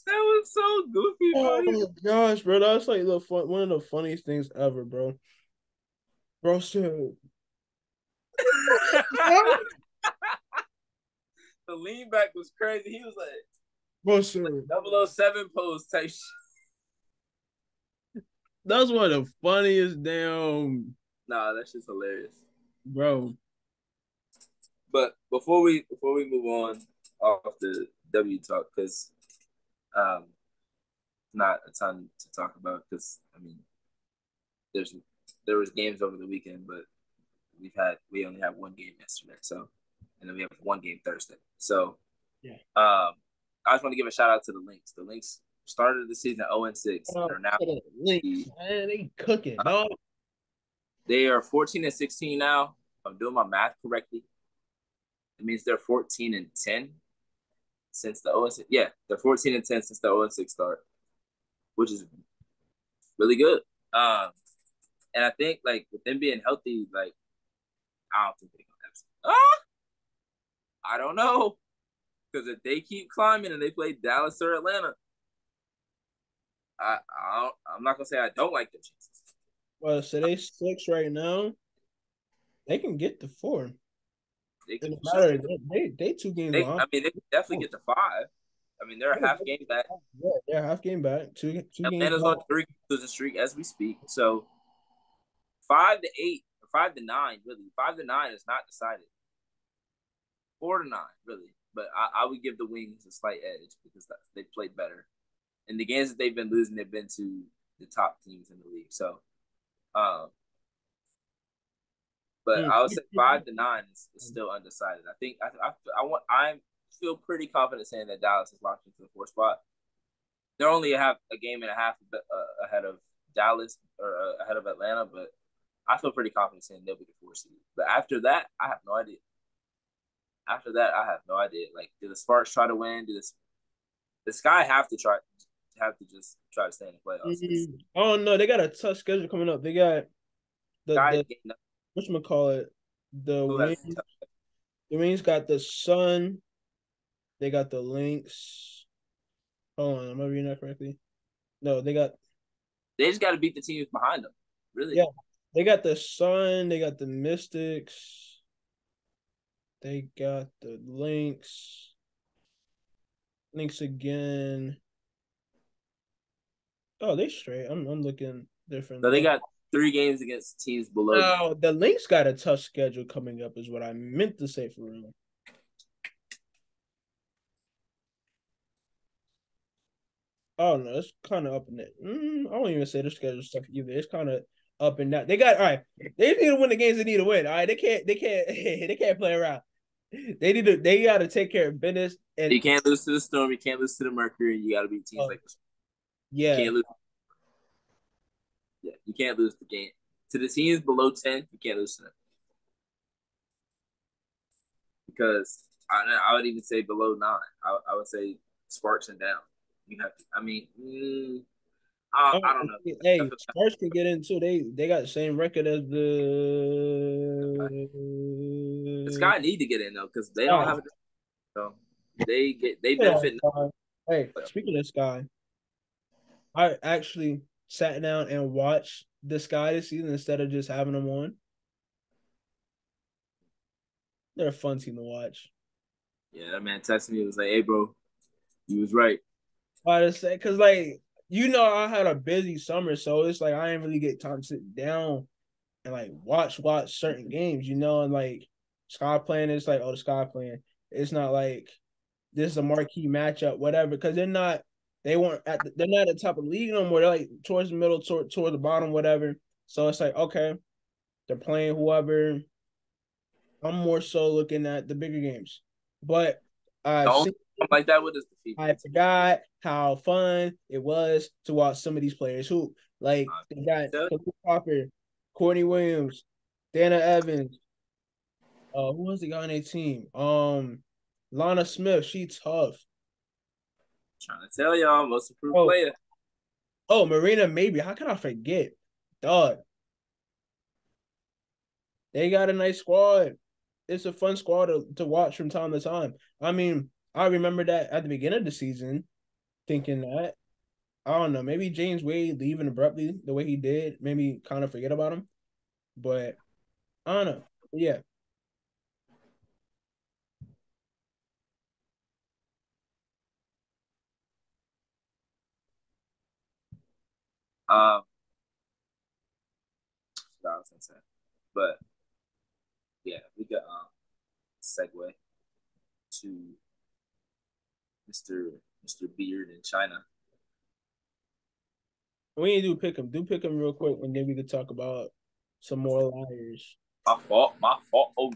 That was so goofy, bro. Oh my gosh, bro, that's like one of the funniest things ever, bro. Bro, so the lean back was crazy. He was like, bro, so 007 pose type shit. That's one of the funniest damn. Nah, that shit's hilarious, bro. But before we move on off the W talk, because not a ton to talk about, because I mean, there was games over the weekend, but we only had one game yesterday, so, and then we have one game Thursday. So, yeah. I just want to give a shout out to the Lynx. The Lynx started the season 0-6. They're now Lynx, man, they cooking, dog. They are 14-16 now. If I'm doing my math correctly, it means they're 14-10 since the 0-6. Yeah, they're 14-10 since the 0-6 start, which is really good. And I think like with them being healthy, like I don't think they're gonna have. I don't know, because if they keep climbing and they play Dallas or Atlanta, I'm not gonna say I don't like their chances. Well, so they 6 right now. They can get to 4. They 2 games behind. I mean, they can definitely get to 5. I mean, they're a half game back. Yeah, they're half game back. Two Atlanta's games on 3 losing streak as we speak. So 5-8 or 5-9, really. 5-9 is not decided. 4-9, really. But I would give the Wings a slight edge because they played better. And the games that they've been losing, they've been to the top teams in the league. So, but I would say 5-9 is still undecided. I think I feel pretty confident saying that Dallas is locked into the 4th spot. They're only a game and a half ahead of Dallas or ahead of Atlanta, but I feel pretty confident saying they'll be the 4th seed. But after that, I have no idea. Like, do the Sparks try to win? The Sky have to just try to stay in the playoffs? Oh no, they got a tough schedule coming up. They got the whatchamacallit, the Wings. The Wings got the Sun. They got the Lynx. Hold on, am I reading that correctly? No, they just got to beat the teams behind them. Really? Yeah, they got the Sun. They got the Mystics. They got the Lynx. Lynx again. Oh, they straight. I'm looking different. So they got 3 games against teams below. No, the Lynx got a tough schedule coming up, is what I meant to say for real. Oh no, it's kind of up in it. I won't even say the schedule stuff either. It's kind of up and down. They got all right. They need to win the games they need to win. All right, they can't. They can't play around. They need to. They got to take care of business. And You can't lose to the Storm. You can't lose to the Mercury. You got to beat teams like this. You yeah, can't lose. Yeah, you can't lose the game to the teams below 10. You can't lose to them because I would even say below 9. I would say Sparks and down. You have to. I mean, I don't know. hey, Spurs can get in too. They got the same record as The the Sky need to get in though because they don't Sky. have it. So they benefit. Hey, speaking of Sky, I actually sat down and watched the Sky this season instead of just having them on. They're a fun team to watch. Yeah, that man texted me. It was like, "Hey, bro, you was right." Why to say? Because like I had a busy summer, so it's like I didn't really get time to sit down and like watch certain games. And like Sky playing, it's like the Sky playing. It's not like this is a marquee matchup, whatever, because they weren't they're not at the top of the league no more. They're like towards the middle, toward the bottom, whatever. So it's like, okay, they're playing whoever. I'm more so looking at the bigger games. But The I've only seen thing like that with is the I FIFA. forgot how fun it was to watch some of these players who like they got Yeah. Cooper Hopper, Courtney Williams, Dana Evans. Who was the guy on their team? Lana Smith, she tough. Trying to tell y'all, most improved Oh, player. Marina, maybe. How can I forget? Dog. They got a nice squad. It's a fun squad to watch from time to time. I mean, I remember that at the beginning of the season, thinking that. I don't know, maybe James Wade leaving abruptly the way he did, maybe kind of forget about him. But I don't know. Yeah. Um, that was insane. But yeah, we got segue to Mr. Beard in China. We need to pick him. Do pick him real quick, and then we could talk about some more liars. My fault, OG.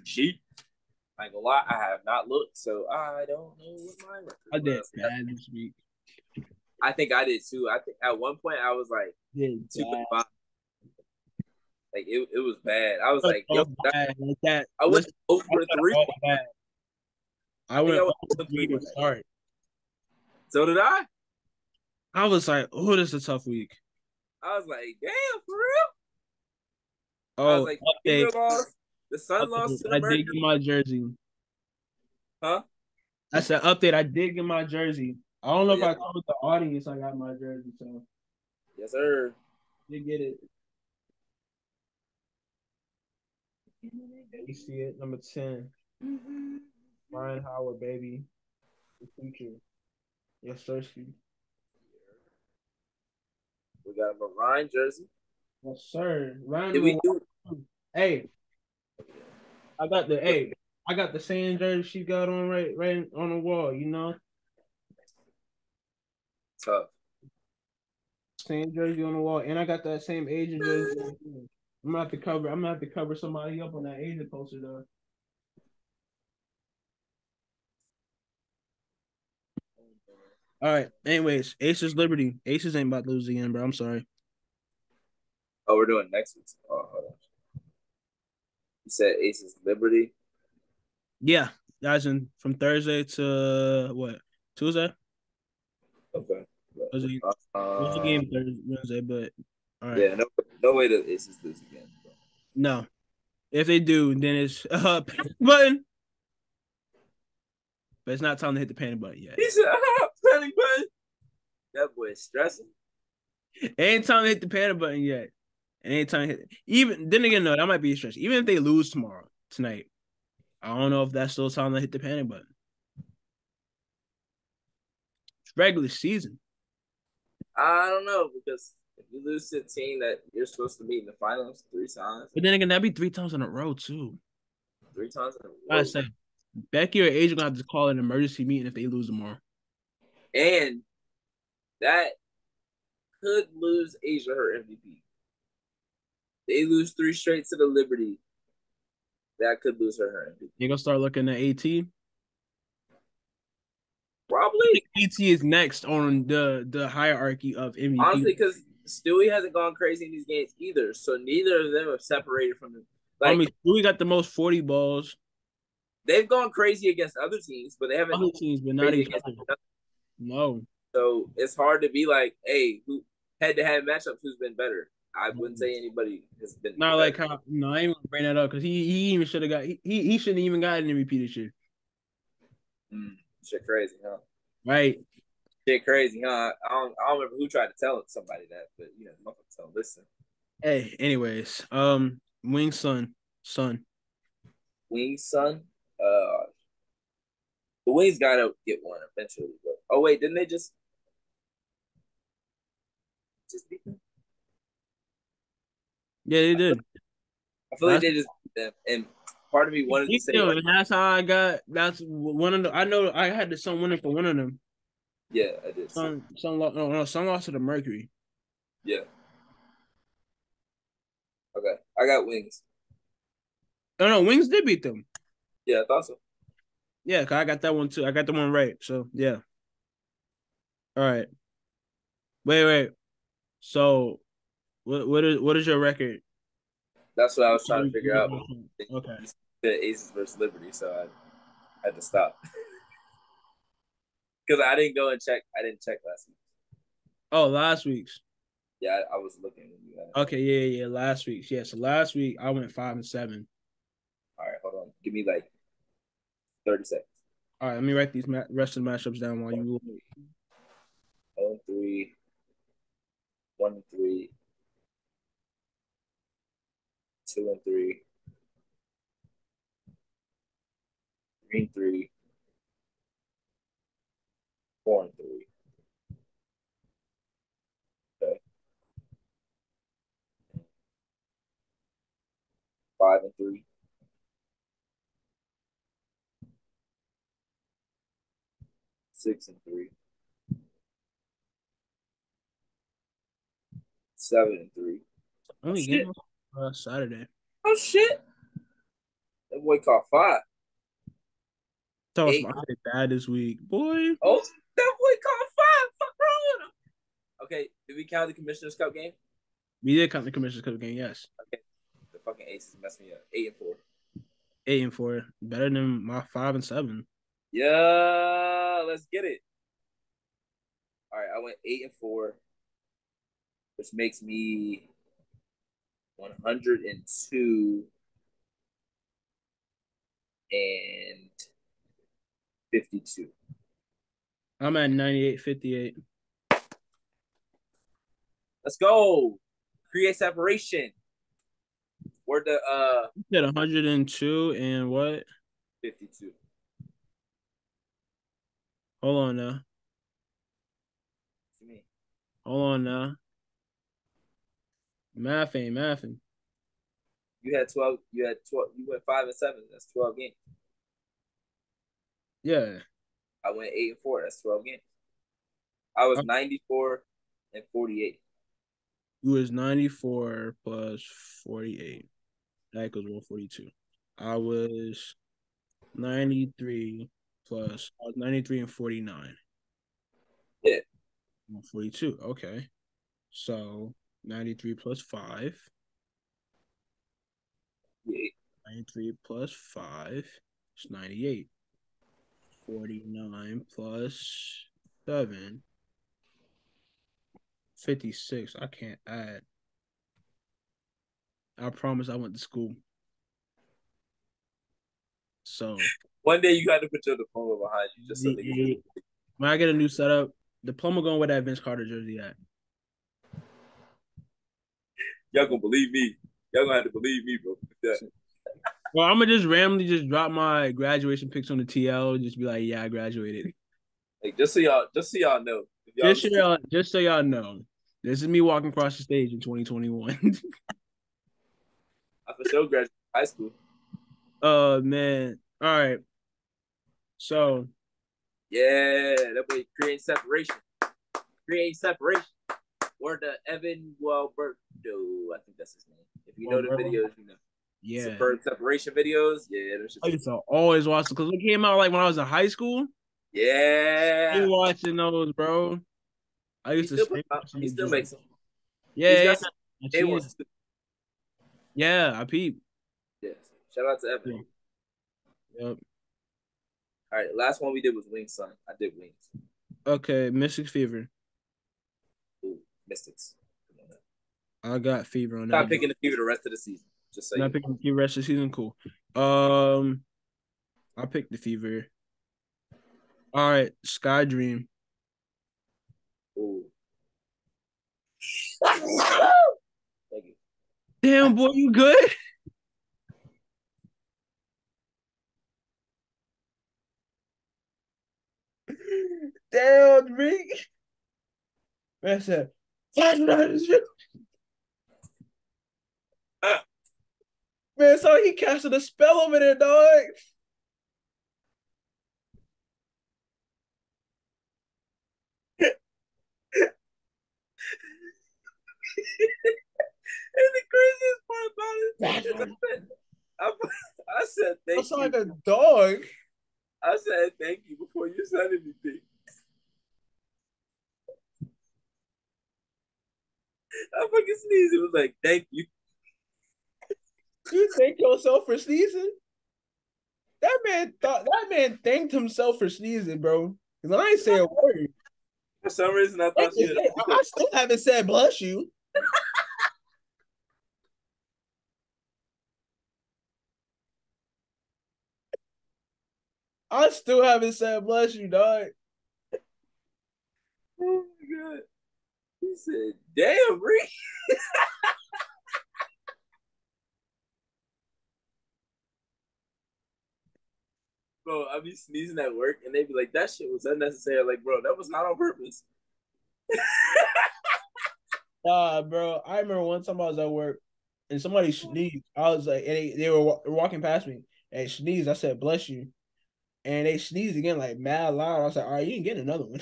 I ain't gonna lie, I have not looked, so I don't know what my record I did was. bad this week. I think I did too. I think at one point I was like Did 2.5. Like it was bad. I was bad. like, yo, Bad like that. I went Listen, over 3. bad. I I think went I went over over 3 three to one day. start. So did I. I was like, oh, this is a tough week. I was like, damn, for real. I was Oh, like, update. Fever lost. The Sun lost to the I did Mercury. get my jersey. Huh? I said update. I did get my jersey. I don't know Oh if yeah. I told the audience I got my jersey, so Yes, sir. did get it. Yeah, you see it, number 10, Ryan Howard, baby, the future. Yes, sir. We got a Ryan jersey. Yes, sir. Ryan, Did we do? hey, I got the same jersey she got on right on the wall. Tough. Same jersey on the wall, and I got that same Asian jersey. I'm gonna have to cover. I'm gonna have to cover somebody up on that Asian poster though. All right. Anyways, Aces Liberty. Aces ain't about to lose again, bro. I'm sorry. Oh, we're doing next week. Oh, hold on. You said Aces Liberty. Yeah, guys, in from Thursday to what? Tuesday? Okay. It was a game Thursday, Wednesday, but all right. Yeah, no way the Aces lose again. Bro. No. If they do, then it's panic button. But it's not time to hit the panic button yet. He said, panic button. That boy is stressing. It ain't time to hit the panic button yet. It ain't time to hit. Even then again, no, that might be a stretch. Even if they lose tonight, I don't know if that's still time to hit the panic button. It's regular season. I don't know because if you lose to a team that you're supposed to meet in the finals 3 times, But then again, that'd be 3 times in a row too. 3 times in a row. I said Becky or AJ gonna have to call an emergency meeting if they lose tomorrow. And that could lose Asia her MVP. They lose 3 straight to the Liberty. That could lose her MVP. You gonna start looking at AT? Probably. AT is next on the hierarchy of MVP. Honestly, because Stewie hasn't gone crazy in these games either. So neither of them have separated from them. I mean, Stewie got the most 40 balls. They've gone crazy against other teams, but they haven't Other teams, but not each other. No. So it's hard to be like, hey, who head-to-head matchups, who's been better? I wouldn't say anybody has been. Not like how. No, I ain't gonna bring that up because he even should have got. He shouldn't even got an MVP this year. Shit crazy, huh? Right. Shit crazy, huh? I don't remember who tried to tell somebody that, but you know, motherfuckers don't listen. Hey, anyways, Wing's son. Wing's son. The Wings gotta get one eventually. But oh wait, didn't they just beat them? Yeah, they did. I feel like they just beat them, and part of me wanted to say, like, and that's how I got. That's one of the. I know I had the Sun winning for one of them. Yeah, I did. Sun lost to the Mercury. Yeah. Okay, I got Wings. No, Wings did beat them. Yeah, I thought so. Yeah, cause I got that one too. I got the one right. So yeah. All right. Wait. So, what is your record? That's what I was trying to figure out. Okay. The Aces versus Liberty, so I had to stop because I didn't go and check. I didn't check last week. Oh, last week's. Yeah, I was looking. Okay, yeah. Last week's. Yeah, so last week I went 5-7. All right, hold on. Give me like 30 seconds. All right, let me write these rest of the matchups down while you. 0-3, 1-3, 2-3, 3-3, 4-3. Okay. 5-3. 6-3. 7-3. Only game Saturday. Oh shit! That boy caught 5. Tell us I did bad this week, boy. Oh, that boy caught 5. Fuck wrong with him? Okay, did we count the Commissioner's Cup game? We did count the Commissioner's Cup game, yes. Okay, the fucking Aces messed me up. 8-4. 8-4, better than my 5-7. Yeah, let's get it. All right, I went 8-4, which makes me 102 and 52. I'm at 98-58. Let's go. Create separation. Where the You said 102 and what? 52. Hold on now. What you mean? Hold on now. Math ain't mathing. You had 12. You went 5-7. That's 12 games. Yeah. I went 8-4. That's 12 games. I was 94 and 48. You was 94 plus 48. That equals 142. I was 93 plus. I was 93 and 49. Yeah. 142. Okay. So 93 plus 5. Yeah. 93 plus 5 is 98. 49 plus 7. 56. I can't add. I promise I went to school. So one day you got to put your diploma behind you just so they can. When I get a new setup, diploma going with that Vince Carter jersey at. Y'all gonna believe me. Y'all gonna have to believe me, bro. Yeah. Well, I'm gonna just randomly just drop my graduation pics on the TL and just be like, yeah, I graduated. Like just so y'all know. Just so y'all know. This is me walking across the stage in 2021. I for sure graduated high school. Oh man. All right. So yeah, that way creating separation. create separation. Or the Evan Walberto, I think that's his name. If you know the videos, you know. Yeah. Superb separation videos. Yeah, I used to always watch it because it came out like when I was in high school. Yeah. Still watching those, bro. I used to stay watching he still makes them. Yeah, He's yeah, got some day ones too. Yeah, I peep. Yes. Shout out to Evan. Yeah. Yep. All right, last one we did was Wings Son. I did Wings. Okay, Mystic Fever. Ooh, Mystics. I got Fever on that. Stop picking the Fever the rest of the season. Just so Not picking the Fever rest of the season. Cool. I picked the Fever. All right, Sky Dream. Ooh. Thank you. Damn, boy, you good? Damn, Rick. Man said, man, so he casted a spell over there, dog. And the craziest part about it is I said thank you. Like a dog. I said thank you before you said anything. I fucking sneezed. It was like, thank you. You thank yourself for sneezing? That man thanked himself for sneezing, bro. Because I ain't say a word. For some reason, I thought I still haven't said bless you. I still haven't said bless you, dog. Oh my god. He said, damn, Rick. Bro, I be sneezing at work and they be like, that shit was unnecessary. Like, bro, that was not on purpose. Nah, bro. I remember one time I was at work and somebody sneezed. I was like, and they were walking past me and sneezed. I said, bless you. And they sneezed again, like mad loud. I was like, all right, you can get another one.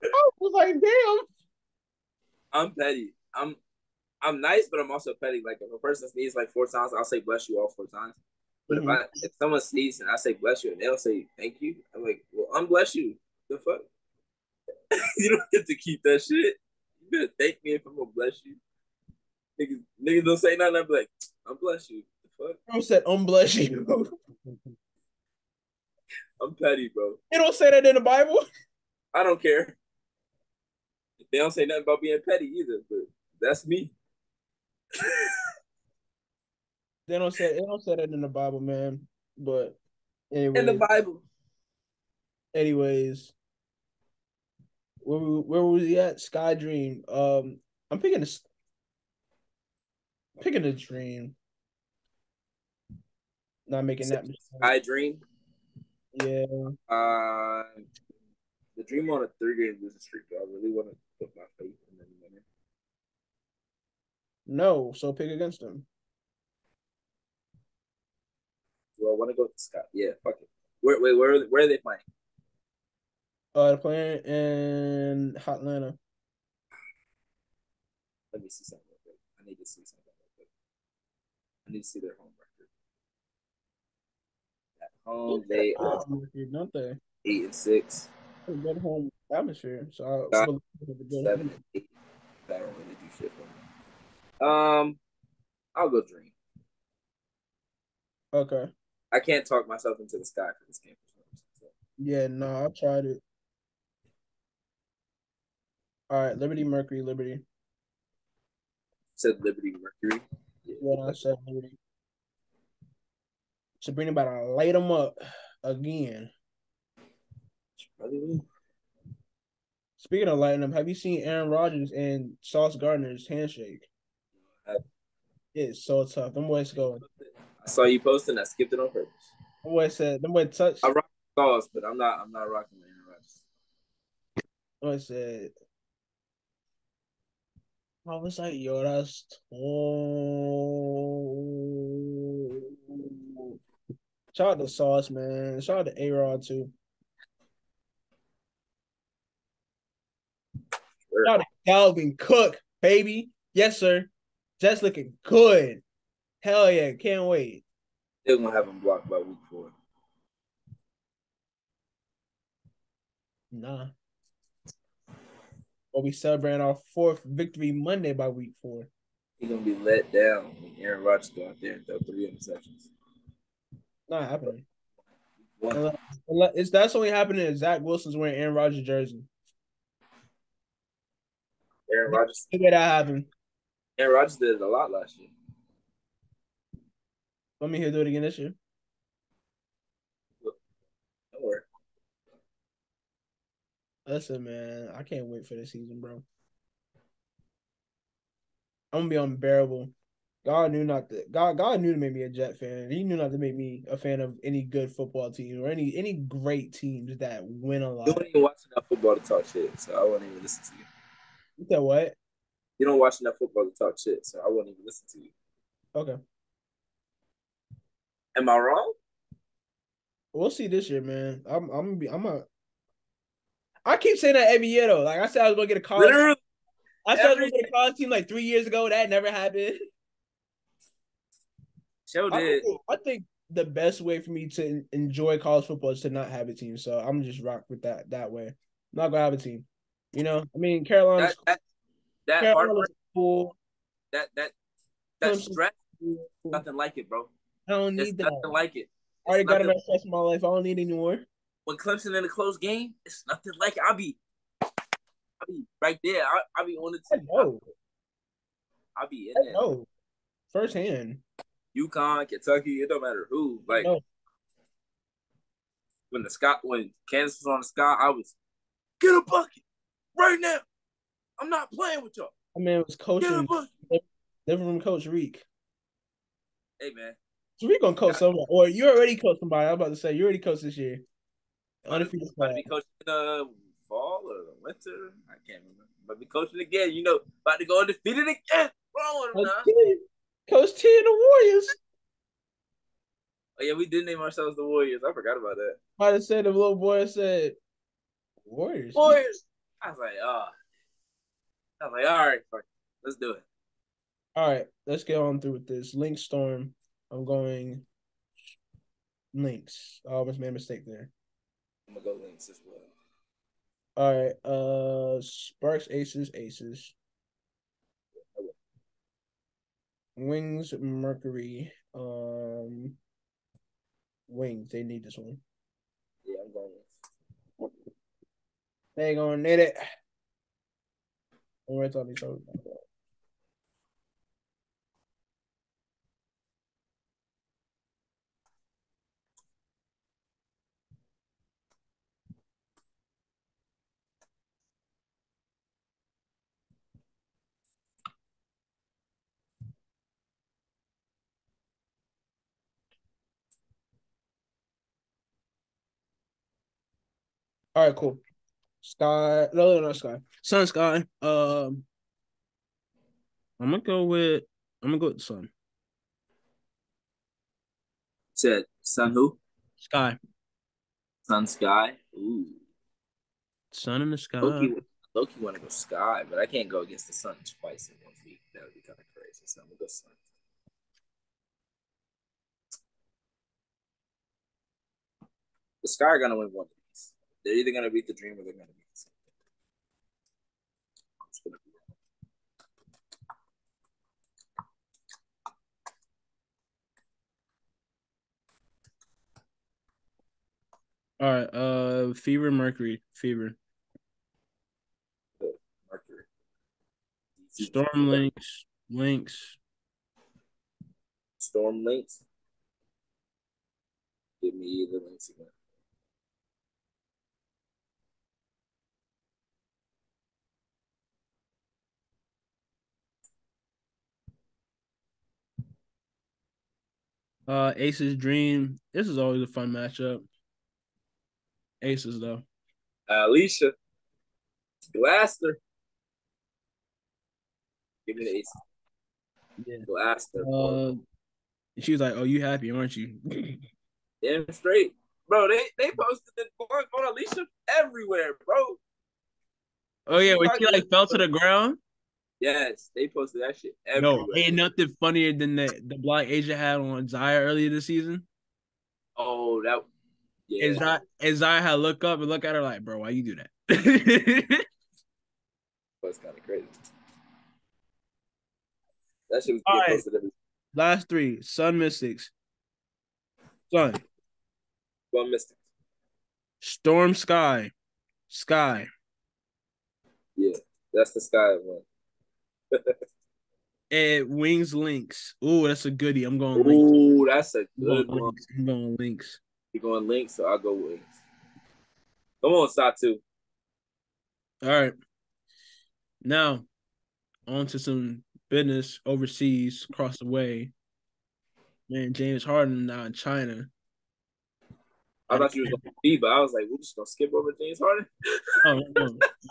I was like, damn. I'm petty. I'm nice, but I'm also petty. Like if a person sneezes like 4 times, I'll say bless you all 4 times. But if someone sneezes and I say bless you and they don't say thank you, I'm like, well, unbless you. The fuck? You don't get to keep that shit. You better thank me if I'm gonna bless you. Niggas don't say nothing. I'm like, unbless you. The fuck? I said unbless you. I'm petty, bro. They don't say that in the Bible. I don't care. They don't say nothing about being petty either, but that's me. They don't say that in the Bible, man. But in the Bible. Anyways, where was he at? Sky Dream. I'm picking a dream. Not making that mistake. Sky Dream. Yeah. The Dream on a 3-game losing streak. I really want to put my faith in them winning. No, so pick against them. Well, I want to go with Scott. Yeah, fuck it. Where are they playing? They're playing in Atlanta. Let me see something real quick. I need to see something real quick. I need to see their home record. At home, they are don't they? 8-6. Good home atmosphere. So 7-8. That don't really do shit for me. I'll go Dream. Okay. I can't talk myself into the sky for this game. Yeah, no, I tried it. All right, Liberty, Mercury, Liberty. Said Liberty, Mercury. Yeah, I said Liberty. Sabrina about to light them up again. Speaking of lighting them, have you seen Aaron Rodgers and Sauce Gardner's handshake? It's so tough. Them boys go. I saw you posting. I skipped it on purpose. Them boys said. Them boys touched. I rock Sauce, but I'm not rocking Aaron Rodgers. I said. I was like, yo, that's shout out to Sauce, man. Shout out to A-Rod too. Dalvin Cook, baby. Yes, sir. Jets looking good. Hell yeah, can't wait. They're gonna have him blocked by week 4. Nah. We'll be celebrating our 4th victory Monday by week 4. He's gonna be let down when Aaron Rodgers go out there and throw 3 interceptions. Not happening. One. That's only happening if Zach Wilson's wearing Aaron Rodgers' jersey. Aaron Rodgers. Look at that happen. Aaron Rodgers did it a lot last year. Let me hear do it again this year. Don't worry. Listen, man, I can't wait for this season, bro. I'm gonna be unbearable. God knew to make me a Jet fan. He knew not to make me a fan of any good football team or any great teams that win a lot. You don't even watch enough football to talk shit, so I won't even listen to you. You said what? You don't watch enough football to talk shit, so I won't even listen to you. Okay. Am I wrong? We'll see this year, man. I keep saying that every year though. Like I said, I was gonna get a college. Literally, I said I was gonna get a college team like 3 years ago. That never happened. Show did. I think the best way for me to enjoy college football is to not have a team. So I'm just rock with that way. I'm not gonna have a team. You know, I mean, Carolina's cool. That stress, nothing like it, bro. I don't need that. Nothing like it. I already got enough stress in my life. I don't need any more. When Clemson in a close game, it's nothing like it. I'll be right there. I'll be on the team. I'll be in there. No, firsthand. UConn, Kentucky, it don't matter who. Like when Kansas was on the sky, I was get a bucket right now. I'm not playing with y'all. That man was coaching. Living room coach Reek. Hey man. So we're gonna coach somebody, or you already coached somebody. I was about to say you already coached this year. Undefeated might be coaching in the fall or the winter. I can't remember. Might be coaching again. You know, about to go undefeated again. Coach T and the Warriors. Oh yeah, we did name ourselves the Warriors. I forgot about that. Might have said the little boy said Warriors. I was like, all right, fuck. Let's do it. All right, let's get on through with this. Link Storm. I'm going Lynx. I almost made a mistake there. I'm gonna go Lynx as well. All right. Sparks, Aces. Wings, Mercury. Wings. They need this one. Yeah, I'm going with. They gonna need it. I'm right on these over. All right, cool. Sky. No, not Sky. Sun Sky. I'm gonna go with the Sun. Said Sun who? Sky. Sun Sky. Ooh. Sun in the sky. Loki want to go Sky, but I can't go against the Sun twice in 1 week. That would be kind of crazy. So I'm gonna go Sun. The Sky are gonna win one of these. They're either gonna beat the Dream or they're gonna beat the Sun. I'm just gonna be wrong. All right. Fever, Mercury. Fever. Mercury. Storm, Lynx. Storm, Lynx. Give me either Lynx again. Aces, Dream. This is always a fun matchup. Aces though. Alicia. Glaster. Give me the Aces. Yeah. Glaster. She was like, "Oh, you happy, aren't you?" Damn straight, bro. They posted it on Alicia everywhere, bro. Oh yeah, when she like fell to the ground. Yes, they posted that shit Yo, everywhere. ain't nothing funnier than the black Asia had on Zaya earlier this season. Oh, that yeah. And Zaya had look up and look at her like, bro, why you do that? That's kind of crazy. That shit was All getting right, posted every last three. Sun Mystics. Sun. one Mystic. Storm Sky. Sky. Yeah, that's the sky one. And Wings Links. Ooh, that's a goodie. I'm going Links. Ooh, that's a I'm going good one. Links. I'm going Links. You're going Link, so I'll go Wings. Come on, Satu. All right. Now, on to some business overseas, across the way. Man, James Harden now in China. I thought you was going to be, but I was like, we're just going to skip over James Harden. Oh,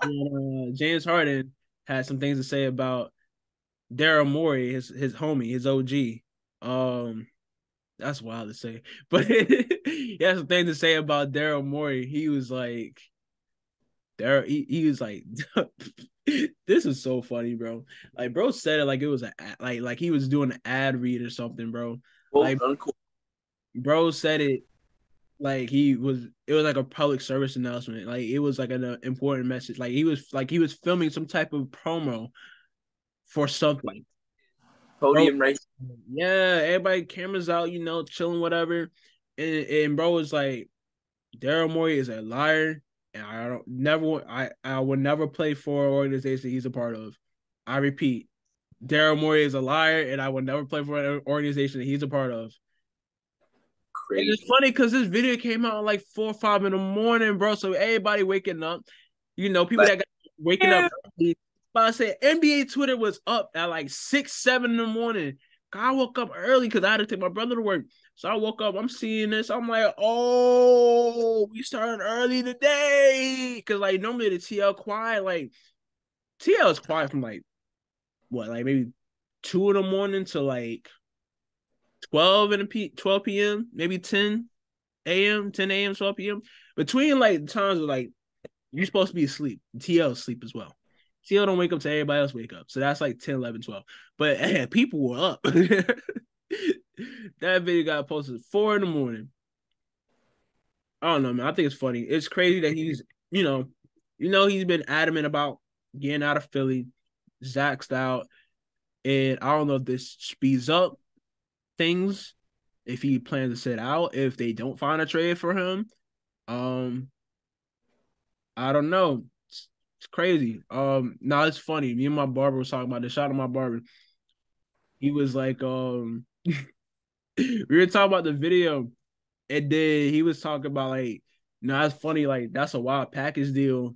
no. James Harden had some things to say about Daryl Morey, his homie, his OG. That's wild to say, but he has some things to say about Daryl Morey. He was like, he was like, this is so funny, bro. Like, bro said it like it was like he was doing an ad read or something, bro. Quote Like, unquote. bro said it like it was like a public service announcement. Like it was like an important message. Like he was filming some type of promo for something. Bro, Podium race. yeah, everybody cameras out, chilling, whatever. And bro was like, Daryl Morey is a liar, and I would never play for an organization he's a part of. I repeat, Daryl Morey is a liar, and I would never play for an organization that he's a part of. And it's Crazy. funny because this video came out like 4 or 5 in the morning, bro. So everybody waking up, people Like, that got waking up early. But I said NBA Twitter was up at like 6, 7 in the morning. I woke up early because I had to take my brother to work. So I woke up, I'm seeing this. I'm like, oh, we started early today. Because like normally the TL quiet, like TL is quiet from like what, like maybe 2 in the morning to like 12 p.m., maybe 10 a.m., 10 a.m., 12 p.m. Between like times of like you're supposed to be asleep. TL sleep as well. TL don't wake up till everybody else wake up. So that's like 10, 11, 12. But people were up. That video got posted at 4 in the morning. I don't know, man. I think it's funny. It's crazy that he's, he's been adamant about getting out of Philly, Zach's out. And I don't know if this speeds up things, if he plans to sit out, if they don't find a trade for him. I don't know. It's crazy. Now it's funny. Me and my barber was talking about this. Shout out to my barber. He was like, we were talking about the video, and then he was talking about like, no, it's funny. Like that's a wild package deal.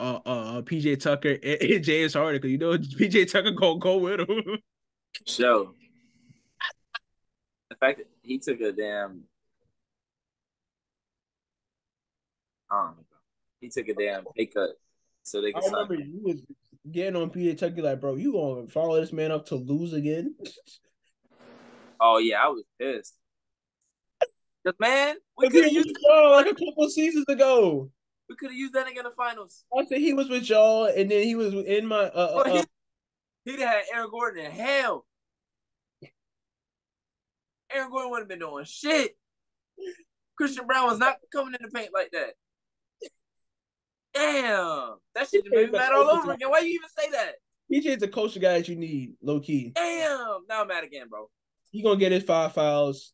PJ Tucker and James Harden, because PJ Tucker gonna go with him. show. The fact that he took a damn, he took a damn pay cut so they I could sign remember him. you was getting on PJ Tucker like, bro, you gonna follow this man up to lose again? Oh yeah, I was pissed. Cause man, we Because he could have was used with y'all like a couple seasons ago. that nigga in the finals. I said he was with y'all, and then he was in my Bro, he'd have had Aaron Gordon in hell. Aaron Gordon wouldn't have been doing shit. Christian Brown was not coming in the paint like that. Damn, that shit just made me mad all over again. Why you even say that? PJ is the coach guy that you need, low key. Damn, now I'm mad again, bro. He gonna get his 5 fouls.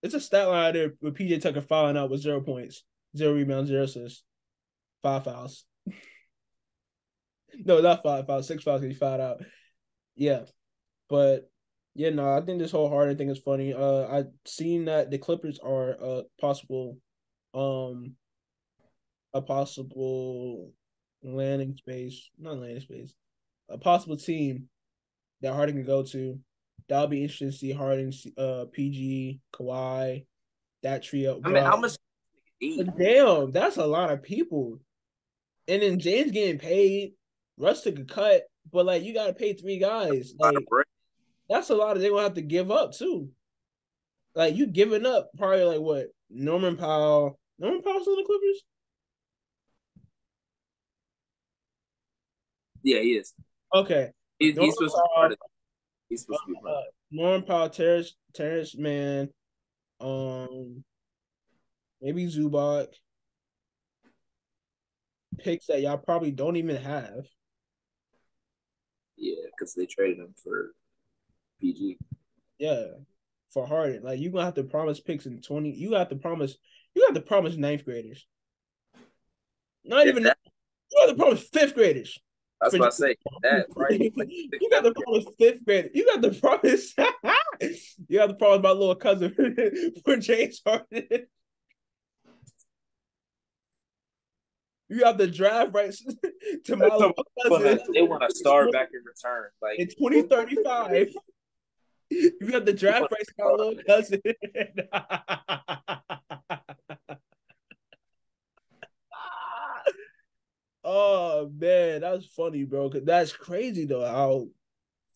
It's a stat line there with PJ Tucker fouling out with 0 points, 0 rebounds, 0 assists, 5 fouls. No, not 5 fouls, 6 fouls because he fouled out. Yeah, but yeah, no, I think this whole Harden thing is funny. I seen that the Clippers are um a possible landing space, not landing space, a possible team that Harden can go to. That'll be interesting to see Harden, PG, Kawhi, that trio. I mean, Bro, how much? damn, that's a lot of people. And then James getting paid, Russ took a cut, but like you gotta pay 3 guys. Like that's a lot of they're gonna have to give up too. Like you giving up probably like what? Norman Powell. Norman Powell's in the Clippers? Yeah, he is. Okay. He's supposed to be part of. He's supposed to be part of. Norman Powell, Terrence Mann, um, maybe Zubac. Picks that y'all probably don't even have. Yeah, because they traded him for PG. Yeah, for Harden. Like you gonna have to promise picks in 20. You have to promise ninth graders. Not If even that, you have to promise fifth graders. I was For about to say that probably like six, you got to 7 years. promise fifth graders. You got to promise. You have to promise my little cousin for James Harden. You have the draft rights to my little cousin They want a star back in return. Like in 2035. You got the draft rights to my little cousin. Oh man, that's funny, bro. Cause that's crazy though. How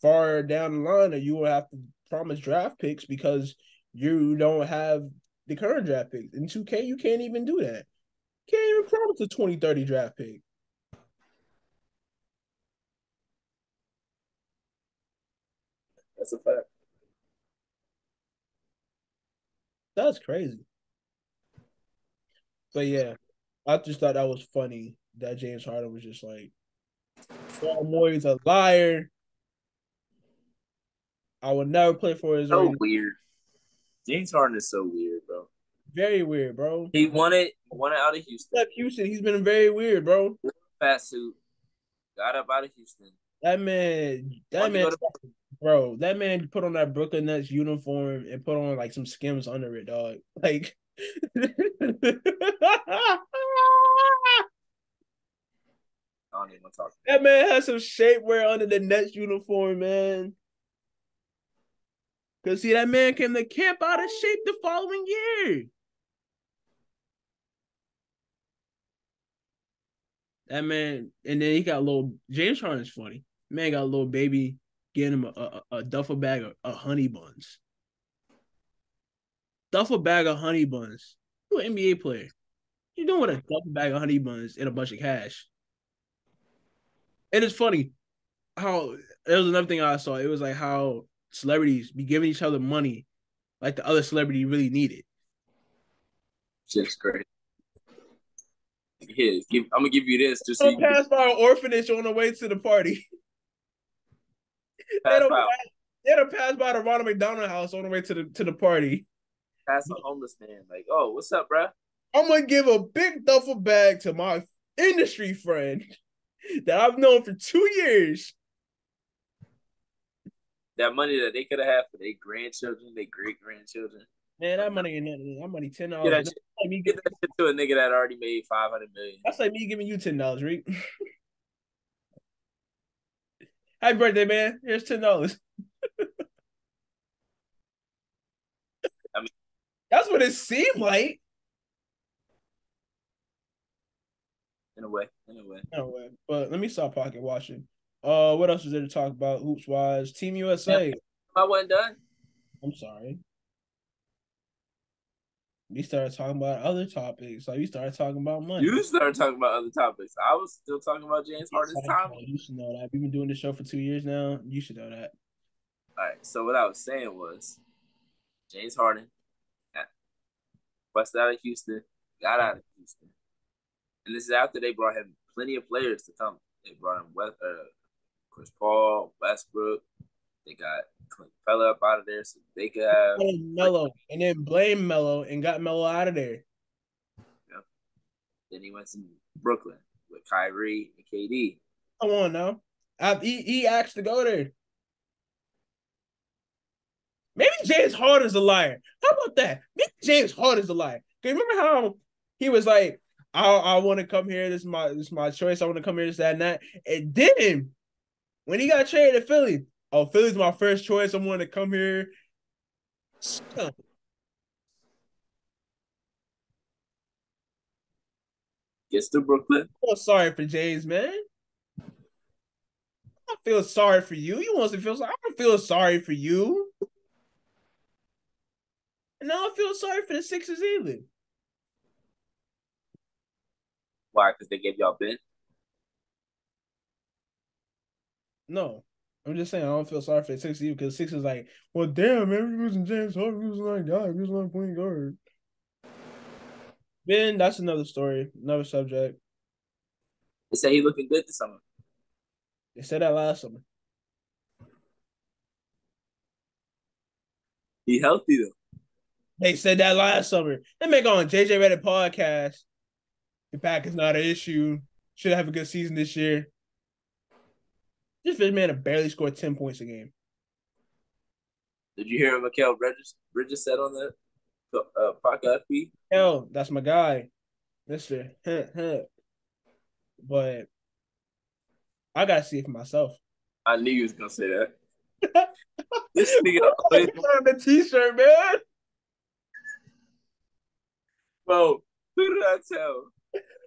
far down the line you will have to promise draft picks because you don't have the current draft picks. In 2K, you can't even do that. You can't even promise a 2030 draft pick. that's a fact. That's crazy. But yeah, I just thought that was funny that James Harden was just like, Daryl Morey's a liar. I would never play for his So organization. weird. James Harden is so weird, bro. Very weird, bro. He won it out of Houston. Left Houston, he's been very weird, bro. Fat suit, got up out of Houston. That Wanted to man, go to bro, that man put on that Brooklyn Nets uniform and put on like some Skims under it, dog. Like, I don't even want to talk. that man has some shapewear under the Nets uniform, man. Cause see, that man came to camp out of shape the following year. That man, and then he got a little James Harden's funny. Man got a little baby getting him a duffel bag of honey buns. Duffel bag of honey buns. You an NBA player. You doing with a duffel bag of honey buns and a bunch of cash? And it's funny how there was another thing I saw. It was like how celebrities be giving each other money like the other celebrity really needed. Shit's crazy. Here, I'm gonna give you this just so They you don't can pass by an orphanage on the way to the party. they pass don't by pass, they don't pass by the Ronald McDonald house on the way to the party. pass a homeless man. Like, oh, what's up, bro? I'm gonna give a big duffel bag to my industry friend that I've known for 2 years. That money that they could have had for their grandchildren, their great grandchildren. Man, that money ain't nothing. That money Get $10. that, shit, get that shit to a nigga that already made 500 million. That's like me giving you $10, Rick. Happy birthday, man. Here's $10. I mean, That's what it seemed like. in a way, in a way. No way. But let me stop pocket watching. What else is there to talk about hoops wise? Team USA. I wasn't done. I'm sorry. We started talking about other topics. Like we started talking about money. You started talking about other topics. I was still talking about James Harden's time. You should know that. We've been doing this show for 2 years now. You should know that. All right. So what I was saying was James Harden busted out of Houston, got out of Houston, and this is after they brought him plenty of players to come. They brought him Chris Paul, Westbrook. They got Clint Capella up out of there so they could have Melo, and then blame Melo and got Melo out of there. Yep. Then he went to Brooklyn with Kyrie and KD. Come on now. He asked to go there. Maybe James Harden's a liar. How about that? Maybe James Harden's a liar. Okay, remember how he was like, I want to come here. This is my choice. I want to come here, this, that, and that. And then when he got traded to Philly, oh, Philly's my first choice. I want to come here. Gets to Brooklyn. I feel sorry for James, man. I feel sorry for you. You want to feel sorry? I don't feel sorry for you. And now I feel sorry for the Sixers either. Why? Because they gave y'all Ben. No. I'm just saying I don't feel sorry for the Sixers either because Sixers like, well, damn, man, we losing James Harden, we losing that guy, we losing that point guard. Then that's another story, another subject. They say he looking good this summer. They said that last summer. He healthy though. They said that last summer. They make on JJ Reddit podcast. The back is not an issue. Should have a good season this year. This man barely scored 10 points a game. Did you hear what Mikal Bridges said on the podcast feed? Hell, that's my guy. Mister. But I gotta see it for myself. I knew you was gonna say that. This nigga always on the t-shirt, man. Bro, who did I tell?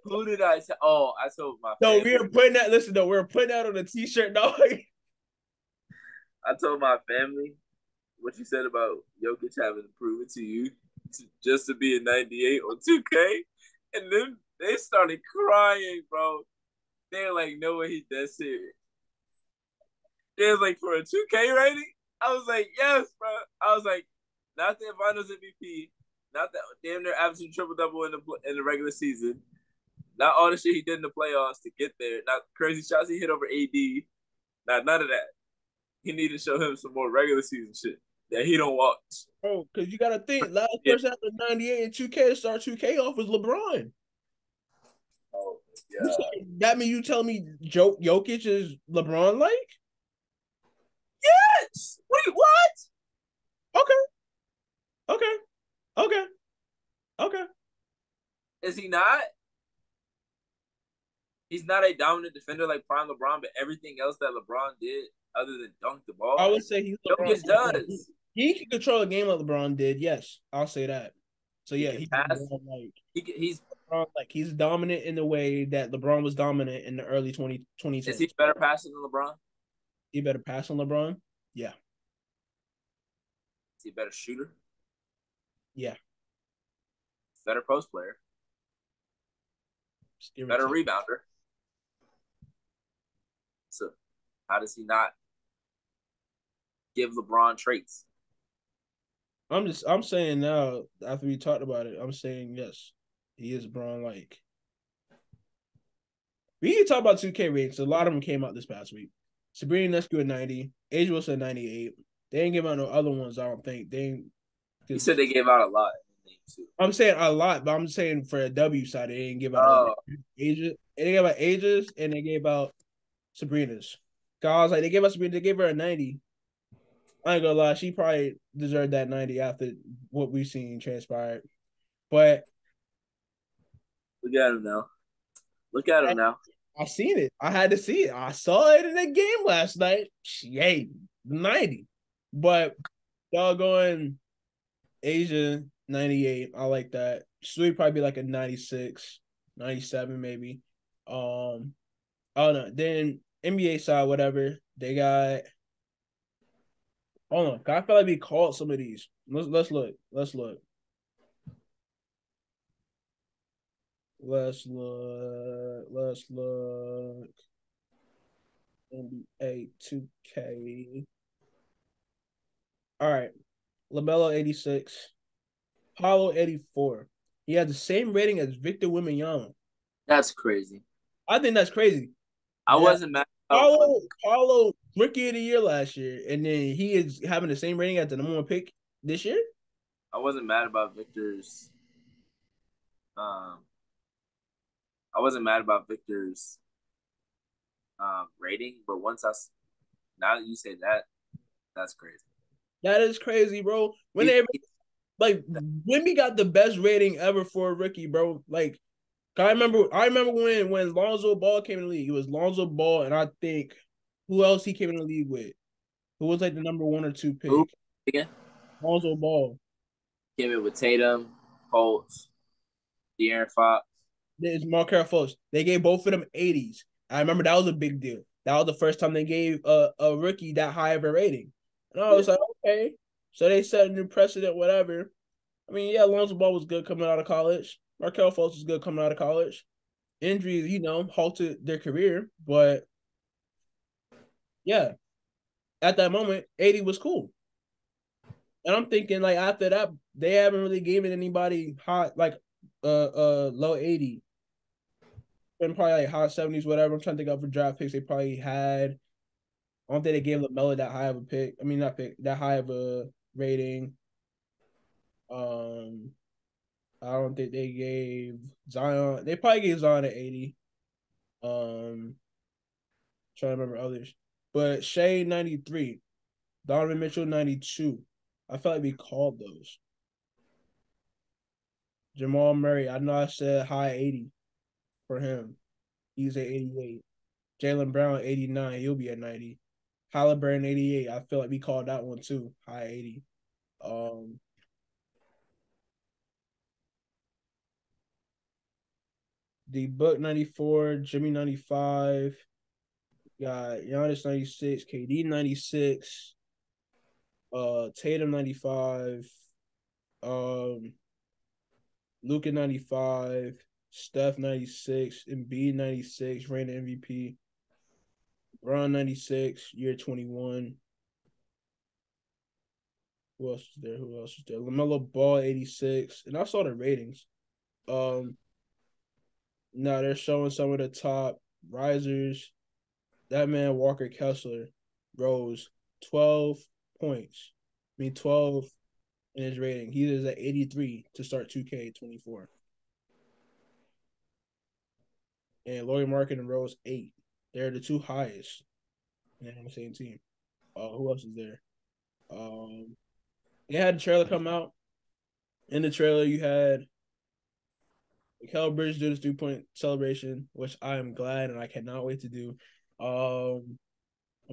Who did I tell? Oh, I told my family. No, we were putting that. Listen, though, we were putting that on the t-shirt, dog. I told my family what you said about Jokic having to prove it to you just to be a 98 on 2K, and then they started crying, bro. They're like, no way, he's that serious. They was like, for a 2K rating? I was like, yes, bro. I was like, not the Finals MVP, not that damn near averaging triple double in the regular season, not all the shit he did in the playoffs to get there, not crazy shots he hit over AD, not none of that. He needed to show him some more regular season shit that he don't watch. Oh, because you gotta think, last person after 98 and 2K to start 2K off was LeBron. Oh yeah. That mean you tell me Jokic is LeBron like? Yes. Wait, what? Okay. Is he not? He's not a dominant defender like prime LeBron, but everything else that LeBron did, other than dunk the ball, I would say he's LeBron. Jokic does. He can control a game like LeBron did. Yes, I'll say that. So yeah, he's he's dominant in the way that LeBron was dominant in the early 2010s. Is he better passer than LeBron? He better pass on LeBron? Yeah. Is he a better shooter? Yeah. Better post player. Better rebounder. So how does he not give LeBron traits? I'm saying now, after we talked about it, I'm saying yes, he is LeBron like. We can talk about 2K ratings. A lot of them came out this past week. Sabrina Nescu at 90, Age Wilson at 98. They ain't give out no other ones, I don't think. You said they gave out a lot. I'm saying a lot, but I'm saying for a W side, they didn't give out ages. They gave out ages and they gave out Sabrina's. Guys, like they gave us Sabrina, they gave her a 90. I ain't gonna lie, she probably deserved that 90 after what we've seen transpired. But look at him now. I seen it. I had to see it. I saw it in the game last night. Yay, 90. But doggone Asia 98. I like that. Should probably be like a 96, 97 maybe. Oh no. Then NBA side, whatever. They got. Hold on. I feel like we called some of these. Let's look. Let's look. NBA 2K. All right. LaMelo 86. Paulo 84. He had the same rating as Victor Wembanyama. That's crazy. I think that's crazy. I wasn't mad. Paulo rookie of the year last year, and then he is having the same rating as the number one pick this year. I wasn't mad about Victor's. I wasn't mad about Victor's rating, but now that you say that, that's crazy. That is crazy, bro. Wemby got the best rating ever for a rookie, bro. Like, I remember when Lonzo Ball came in the league. It was Lonzo Ball, and I think who else he came in the league with? Who was like the number 1 or 2 pick? Who? Again? Lonzo Ball. Came in with Tatum, Colts, De'Aaron Fox. It's Markelle Fultz. They gave both of them 80s. I remember that was a big deal. That was the first time they gave a rookie that high of a rating. And I was like, okay. So they set a new precedent, whatever. I mean, yeah, Lonzo Ball was good coming out of college. Markelle Fultz was good coming out of college. Injuries, halted their career, but Yeah. At that moment, 80 was cool. And I'm thinking like after that, they haven't really given anybody hot like low 80. And probably like high 70s, whatever. I'm trying to think of for draft picks they probably had. I don't think they gave LaMelo that high of a pick. I mean, not pick that high of a rating. Um, I don't think they gave Zion. They probably gave Zion an 80. Trying to remember others, but Shea 93, Donovan Mitchell 92. I felt like we called those. Jamal Murray, I know I said high 80 for him. He's at 88. Jaylen Brown 89. He'll be at 90. Halliburton 88. I feel like we called that one too. High 80. Um, the Book 94, Jimmy 95, got Giannis 96, KD 96, Tatum 95, um, Luka 95, Steph 96, Embiid 96, reigning MVP, Bron 96, year 21. Who else is there? Who else is there? LaMelo Ball 86. And I saw the ratings. Now they're showing some of the top risers. That man Walker Kessler rose 12 points. I mean 12 in his rating. He is at 83 to start 2K24. And Laurie Marketing rose 8. They're the two highest. And they're on the same team. Who else is there? They had the trailer come out. In the trailer, you had Mikal Bridges do this 3-point celebration, which I am glad and I cannot wait to do. I'm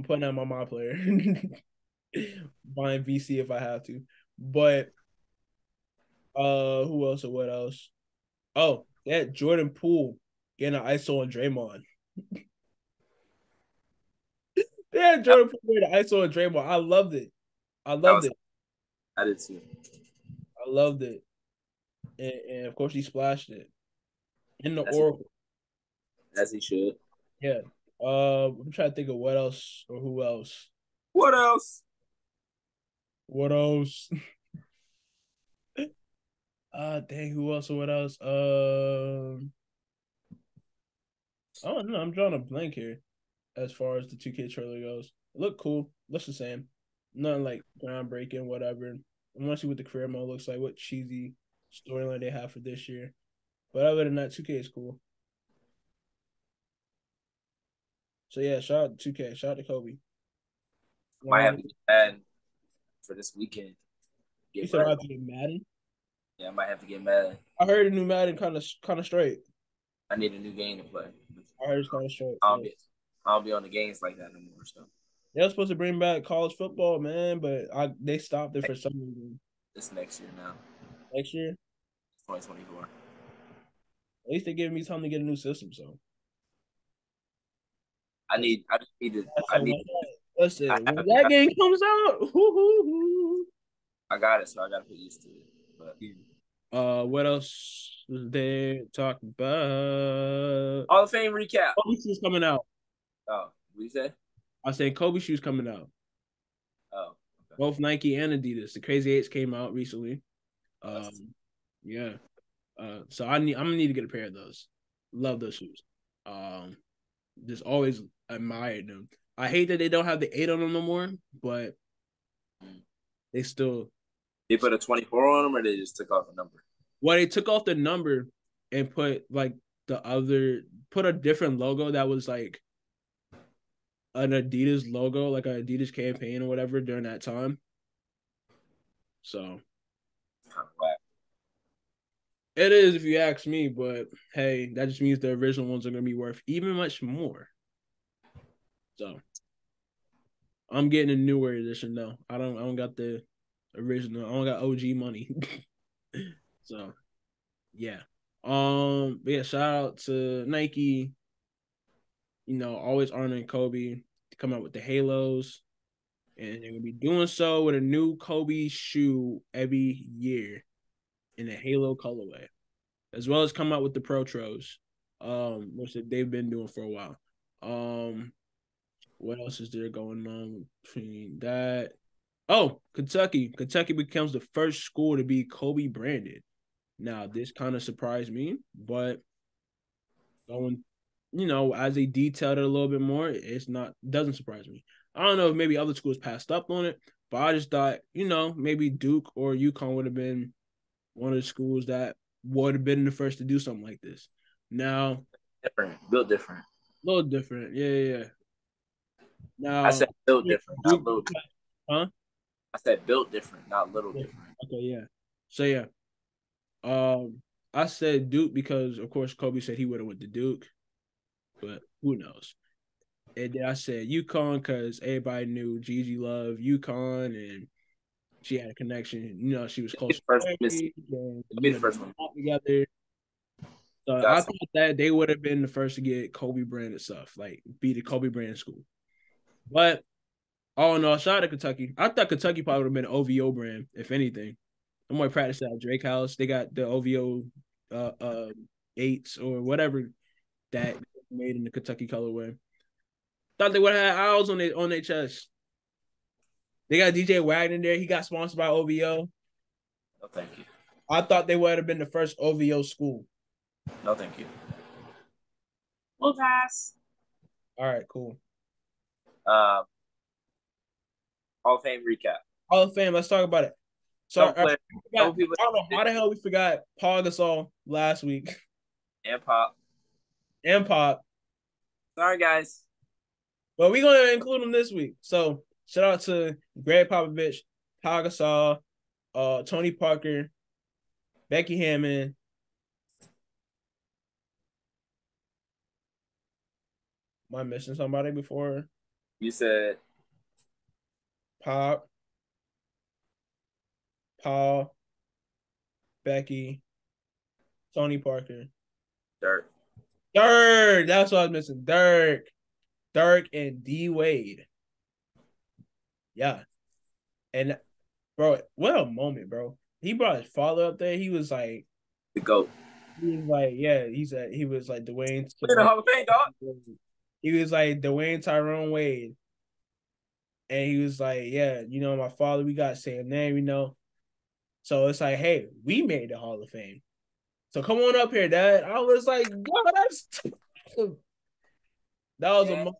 putting that on my player. Buying VC if I have to. But who else or what else? Oh, they had Jordan Poole getting an ISO on Draymond. They had Jordan Poole getting an ISO on Draymond. I loved it. I did too. I loved it. And of course he splashed it. In the As Oracle. As he should. Yeah. I'm trying to think of what else or who else. What else? What else? Dang, who else or what else? I don't know. I'm drawing a blank here as far as the 2K trailer goes. It looked cool. Looks the same. Nothing like groundbreaking, whatever. I want to see what the career mode looks like, what cheesy storyline they have for this year. But other than that, 2K is cool. So yeah, shout out to 2K. Shout out to Kobe. Might have to get mad for this weekend. You said I have to get Madden? Yeah, I might have to get Madden. I heard a new Madden kind of straight. I need a new game to play. I heard it's kind of straight. I don't be on the games like that no more. So they were supposed to bring back college football, man, but they stopped it for some reason. It's next year now. Next year? 2024. At least they giving me time to get a new system, so. I just need to. Listen, when that game comes out, I got it, so I got to get used to it. But what else is there to talk about? Hall of Fame recap. Kobe shoes coming out. Oh, what you say? I said Kobe shoes coming out. Oh, okay. Both Nike and Adidas. The Crazy Eights came out recently. Yeah. So I'm gonna need to get a pair of those. Love those shoes. Just always admired them. I hate that they don't have the 8 on them no more, but they still. They put a 24 on them, or they just took off the number? Well, they took off the number and put like put a different logo that was like an Adidas logo, like an Adidas campaign or whatever during that time. So kind of whack. It is if you ask me, but hey, that just means the original ones are gonna be worth even much more. So I'm getting a newer edition though. I don't got the original. I don't got OG money. So yeah. But yeah, shout out to Nike. You know, always honoring Kobe to come out with the Halos. And they're gonna be doing so with a new Kobe shoe every year in a Halo colorway. As well as come out with the Protros, which they've been doing for a while. What else is there going on between that? Oh, Kentucky. Kentucky becomes the first school to be Kobe branded. Now, this kind of surprised me, but going, as they detailed it a little bit more, doesn't surprise me. I don't know if maybe other schools passed up on it, but I just thought, maybe Duke or UConn would have been one of the schools that would have been the first to do something like this. Now, built different. A little different, yeah. Now, I said built different, not little. Huh? I said built different, not little different. Okay, yeah. So yeah, I said Duke because of course Kobe said he would have went to Duke, but who knows? And then I said UConn because everybody knew Gigi loved UConn and she had a connection. She was close to Mary, and, the first one together. So I thought that they would have been the first to get Kobe branded stuff, like be the Kobe brand school. But oh no, shout out to Kentucky. I thought Kentucky probably would have been an OVO brand, if anything. I'm going to practice at Drake House. They got the OVO 8s or whatever that made in the Kentucky colorway. Thought they would have had owls on their chest. They got DJ Wagner there. He got sponsored by OVO. No, thank you. I thought they would have been the first OVO school. No, thank you. We'll pass. All right, cool. Hall of Fame recap. Hall of Fame. Let's talk about it. So I don't know how the hell we forgot Paul Gasol last week. And Pop. Sorry, guys. But we're going to include him this week. So shout out to Greg Popovich, Paul Gasol, Tony Parker, Becky Hammond. Am I missing somebody before? You said Pop, Paul, Becky, Tony Parker. Dirk. That's what I was missing. Dirk, and D Wade. Yeah. And bro, what a moment, bro. He brought his father up there. He was like the GOAT. He was like, yeah, he was like Dwayne. In the Hall of Fame, dog. He was like Dwayne Tyrone Wade. And he was like, yeah, my father, we got same name, So it's like, hey, we made the Hall of Fame. So come on up here, Dad. I was like, that was a moment.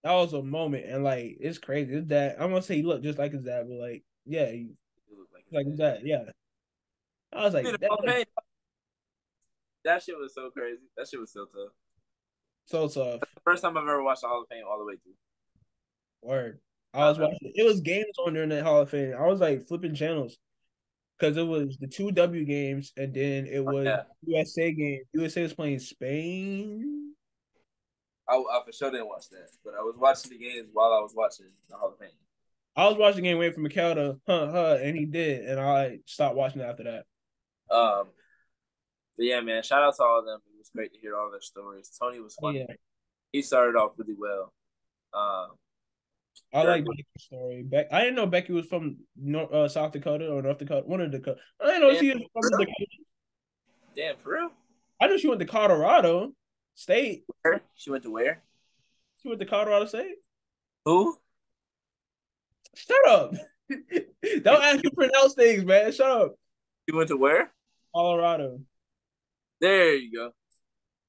That was a moment. And like, it's crazy. His dad, I'm gonna say he looked just like his dad, but like, yeah, he looked like his dad. Yeah. I was like, that shit was so crazy. That shit was so tough. So tough. That's the first time I've ever watched the Hall of Fame all the way through. Word. I was watching. It was games on during that Hall of Fame. I was like flipping channels because it was the 2W games, and then it was USA game. USA was playing Spain. I for sure didn't watch that, but I was watching the games while I was watching the Hall of Fame. I was watching the game waiting for Mikal to and he did, and I stopped watching it after that. But yeah, man, shout out to all of them. It was great to hear all their stories. Tony was funny. Yeah. He started off really well. I like Becky's story. I didn't know Becky was from South Dakota or North Dakota. One of Dakota. I didn't know she was from Dakota. Damn, for real? I knew she went to Colorado State. Where? She went to where? She went to Colorado State. Who? Shut up. Don't ask me to pronounce things, man. Shut up. She went to where? Colorado. There you go.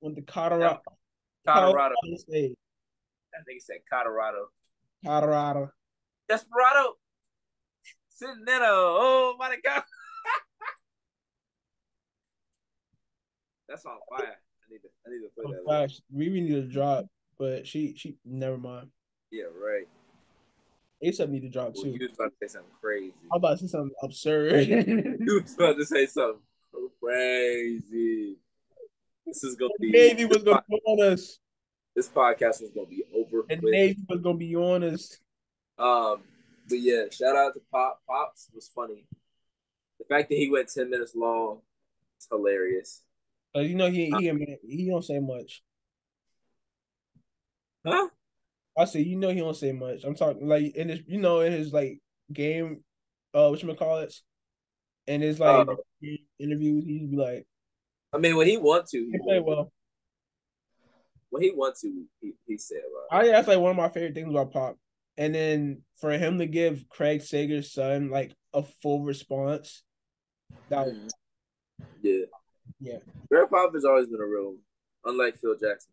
Went to Colorado. Colorado State. I think he said Colorado. Colorado. Desperado. Centinela. Oh my God. That's on fire. I need to play that. Fire. We need to drop, but she never mind. Yeah, right. ASAP need to drop too. You was about to say something crazy. I'm about to say something absurd. You was about to say something crazy. This is gonna be. Navy was gonna be on us. This podcast was gonna be over. And Navy was gonna be on us. But yeah, shout out to Pops was funny. The fact that he went 10 minutes long, it's hilarious. He don't say much. Huh? I say he don't say much. I'm talking like in his like game, whatchamacallits, and his like interviews, he'd be like, I mean, when he want to, he play well. when he wants to, he said a lot. I think that's like one of my favorite things about Pop. And then for him to give Craig Sager's son like a full response, that was, yeah. Barry Pop has always been a real, unlike Phil Jackson,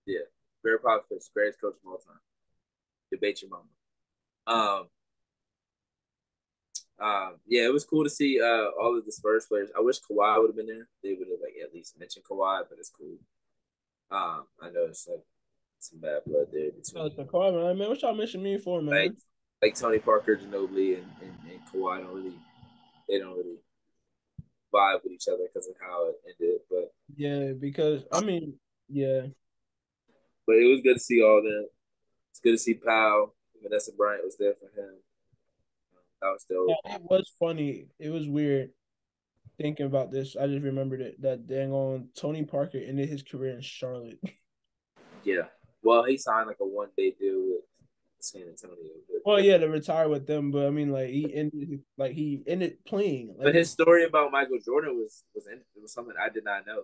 yeah. Barry Pop is the greatest coach of all time. Debate your mama. Yeah, it was cool to see all of the Spurs players. I wish Kawhi would have been there. They would have like at least mentioned Kawhi, but it's cool. I know it's like some bad blood there between. the Kawhi, man. What y'all mention me for, man? Like Tony Parker, Ginobili, and Kawhi they don't really vibe with each other because of how it ended. But yeah, because I mean, yeah. But it was good to see all them. It's good to see Powell. Vanessa Bryant was there for him. That was dope. Yeah, it was funny. It was weird thinking about this. I just remembered it that dang on Tony Parker ended his career in Charlotte. Yeah. Well, he signed like a 1-day deal with San Antonio. Well, yeah, to retire with them, but I mean, like he ended playing. But his story about Michael Jordan was something I did not know.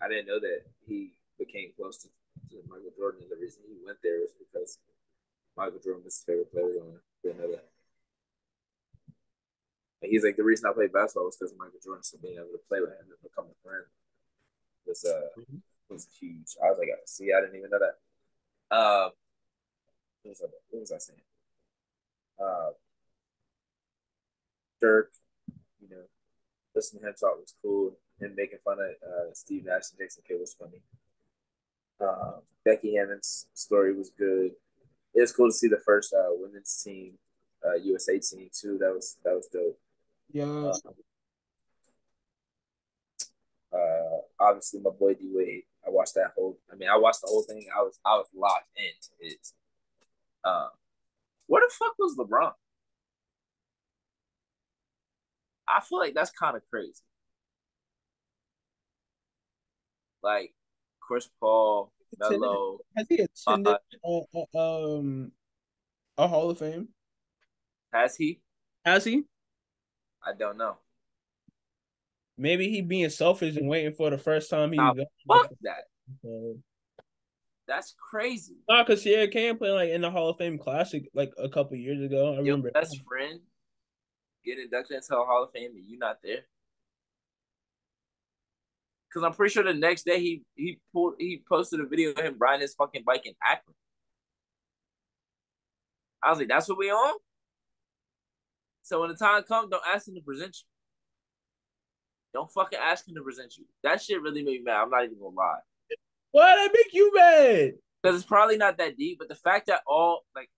I didn't know that he became close to Michael Jordan, and the reason he went there was because Michael Jordan was his favorite player. I didn't know that. And he's like, the reason I played basketball was because of Michael Jordan, so being able to play with him and become a friend was huge. I was like, see, I didn't even know that. What was I saying? Dirk, you know, listening to him talk was cool. Him making fun of Steve Nash and Jason Kidd was funny. Becky Hammond's story was good. It was cool to see the first women's team, USA team too. That was dope. Yeah. Obviously, my boy D Wade. I watched the whole thing. I was locked into it. Where the fuck was LeBron? I feel like that's kind of crazy. Like Chris Paul, Melo. Has he attended a Hall of Fame? Has he? Has he? I don't know. Maybe he being selfish and waiting for the first time he. Fuck that. That's crazy. Nah, because Sierra Kane played like in the Hall of Fame Classic like a couple years ago. I remember. Your best friend get inducted into a Hall of Fame and you not there. Because I'm pretty sure the next day he posted a video of him riding his fucking bike in Akron. I was like, that's what we on? So when the time comes, don't ask him to present you. Don't fucking ask him to present you. That shit really made me mad. I'm not even gonna lie. Why did that make you mad? Because it's probably not that deep, but the fact that all like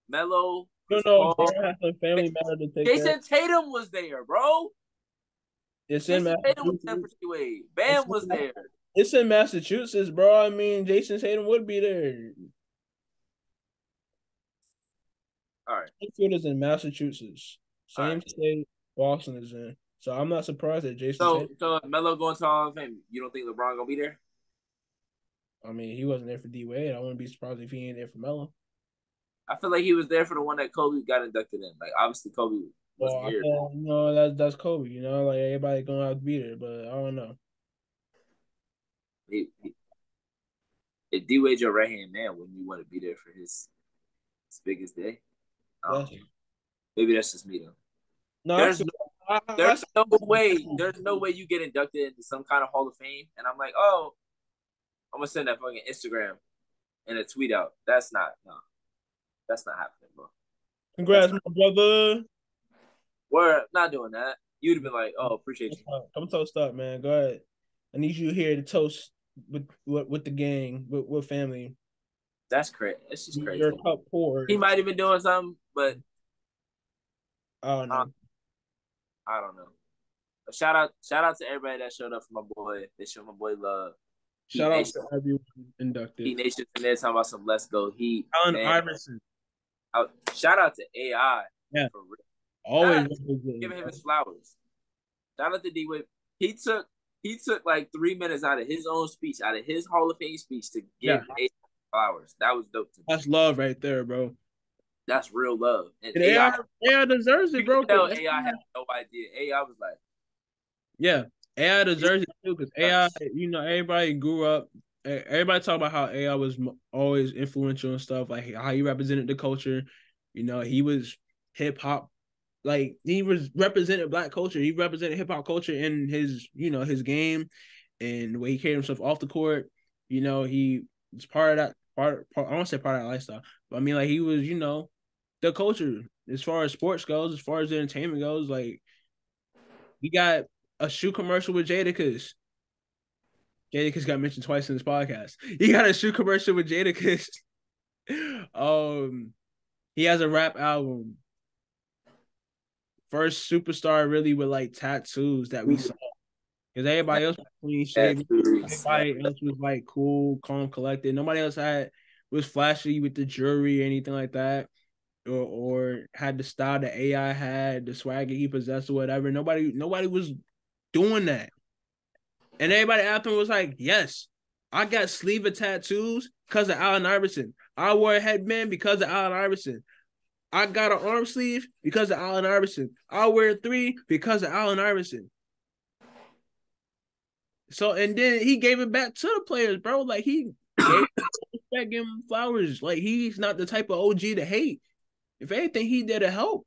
Melo, family matter to take Jason Tatum was there, bro. Jason Tatum was there for Wade. Bam was there. It's in Massachusetts, bro. I mean, Jason Tatum would be there. All right. Springfield is in Massachusetts. Same state Boston is in. So I'm not surprised that Jason Tatum. So Melo going to Hall of Fame, you don't think LeBron gonna be there? I mean, he wasn't there for D Wade. I wouldn't be surprised if he ain't there for Melo. I feel like he was there for the one that Kobe got inducted in. Like obviously Kobe wasn't here. That's Kobe. You know, like everybody gonna have to be there, but I don't know. If D Wade's your right hand man, wouldn't you want to be there for his biggest day? Maybe that's just me though. No, there's no way you get inducted into some kind of Hall of Fame, and I'm like, oh, I'm gonna send that fucking Instagram and a tweet out. That's not happening, bro. Congrats, my brother. We're not doing that. You'd have been like, oh, appreciate you. Come toast up, man. Go ahead. I need you here to toast with the gang, with family. That's crazy. It's just crazy. Your cup poured. He might have been doing something, but I don't know. I don't know. But shout out to everybody that showed up for my boy. They showed my boy love. Shout out to everyone inducted. Heat Nation and they're talking about some Let's Go Heat. Allen Iverson. Shout out to AI. Yeah. For real. Always giving him his flowers. Shout out to D Wade. He took like 3 minutes out of his own speech, out of his Hall of Fame speech to give AI flowers. That was dope to me. That's love right there, bro. That's real love. And AI deserves it, bro. AI had no idea. AI was like, yeah. AI deserves it too, because AI, everybody grew up. Everybody talk about how AI was always influential and stuff, like how he represented the culture. He was hip hop, like he was represented black culture. He represented hip hop culture in his game and the way he carried himself off the court. He was part of that I don't say part of that lifestyle, but I mean like he was, the culture as far as sports goes, as far as entertainment goes. Like he got a shoe commercial with Jadakiss. Jadakiss got mentioned twice in this podcast. He got a shoe commercial with Jadakiss. He has a rap album. First superstar really with like tattoos that we saw. Because everybody else was clean shaven. Everybody else was like cool, calm, collected. Nobody else was flashy with the jewelry or anything like that. Or had the style that AI had, the swagger he possessed or whatever. Nobody was doing that. And everybody after was like, yes, I got sleeve of tattoos because of Allen Iverson. I wore a headband because of Allen Iverson. I got an arm sleeve because of Allen Iverson. I wear 3 because of Allen Iverson. So, and then he gave it back to the players, bro. Like, he gave him flowers. Like, he's not the type of OG to hate. If anything, he did a help.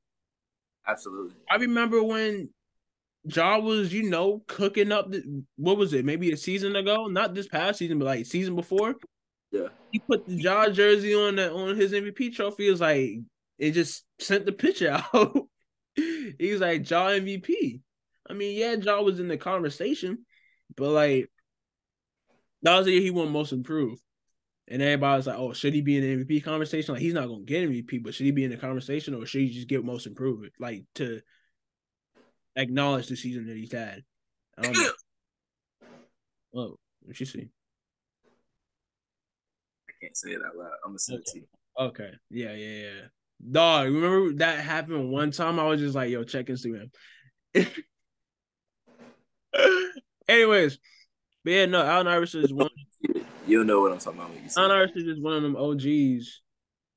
Absolutely. I remember when Ja was, cooking up. What was it? Maybe a season ago? Not this past season, but like season before. Yeah. He put the Ja jersey on his MVP trophy. It was like it just sent the picture out. He was like Ja MVP. I mean, yeah, Ja was in the conversation, but like that was the year he won Most Improved. And everybody was like, "Oh, should he be in the MVP conversation? Like, he's not gonna get MVP, but should he be in the conversation, or should he just get Most Improved? Like to acknowledge the season that he's had." I don't know. Oh, what you see? I can't say it out loud. I'm gonna send it to you. Okay. Yeah. Dog, remember that happened one time? I was just like, yo, check Instagram. Anyways, but yeah, no, Allen Iverson is one. You'll know what I'm talking about when you see Allen Iverson is one of them OGs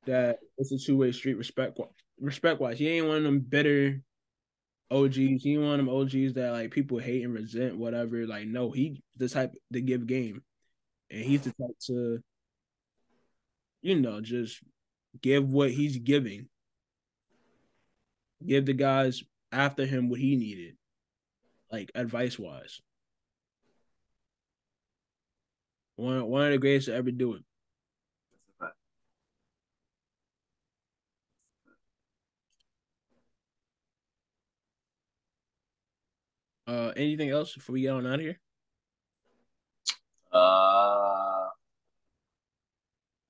that it's a two-way street respect wise. He ain't one of them bitter OGs. He ain't one of them OGs that like people hate and resent, whatever. Like, no, he the type to give game. And he's the type to, just give what he's giving. Give the guys after him what he needed, like advice wise. One of the greatest to ever do it. Anything else before we get on out of here?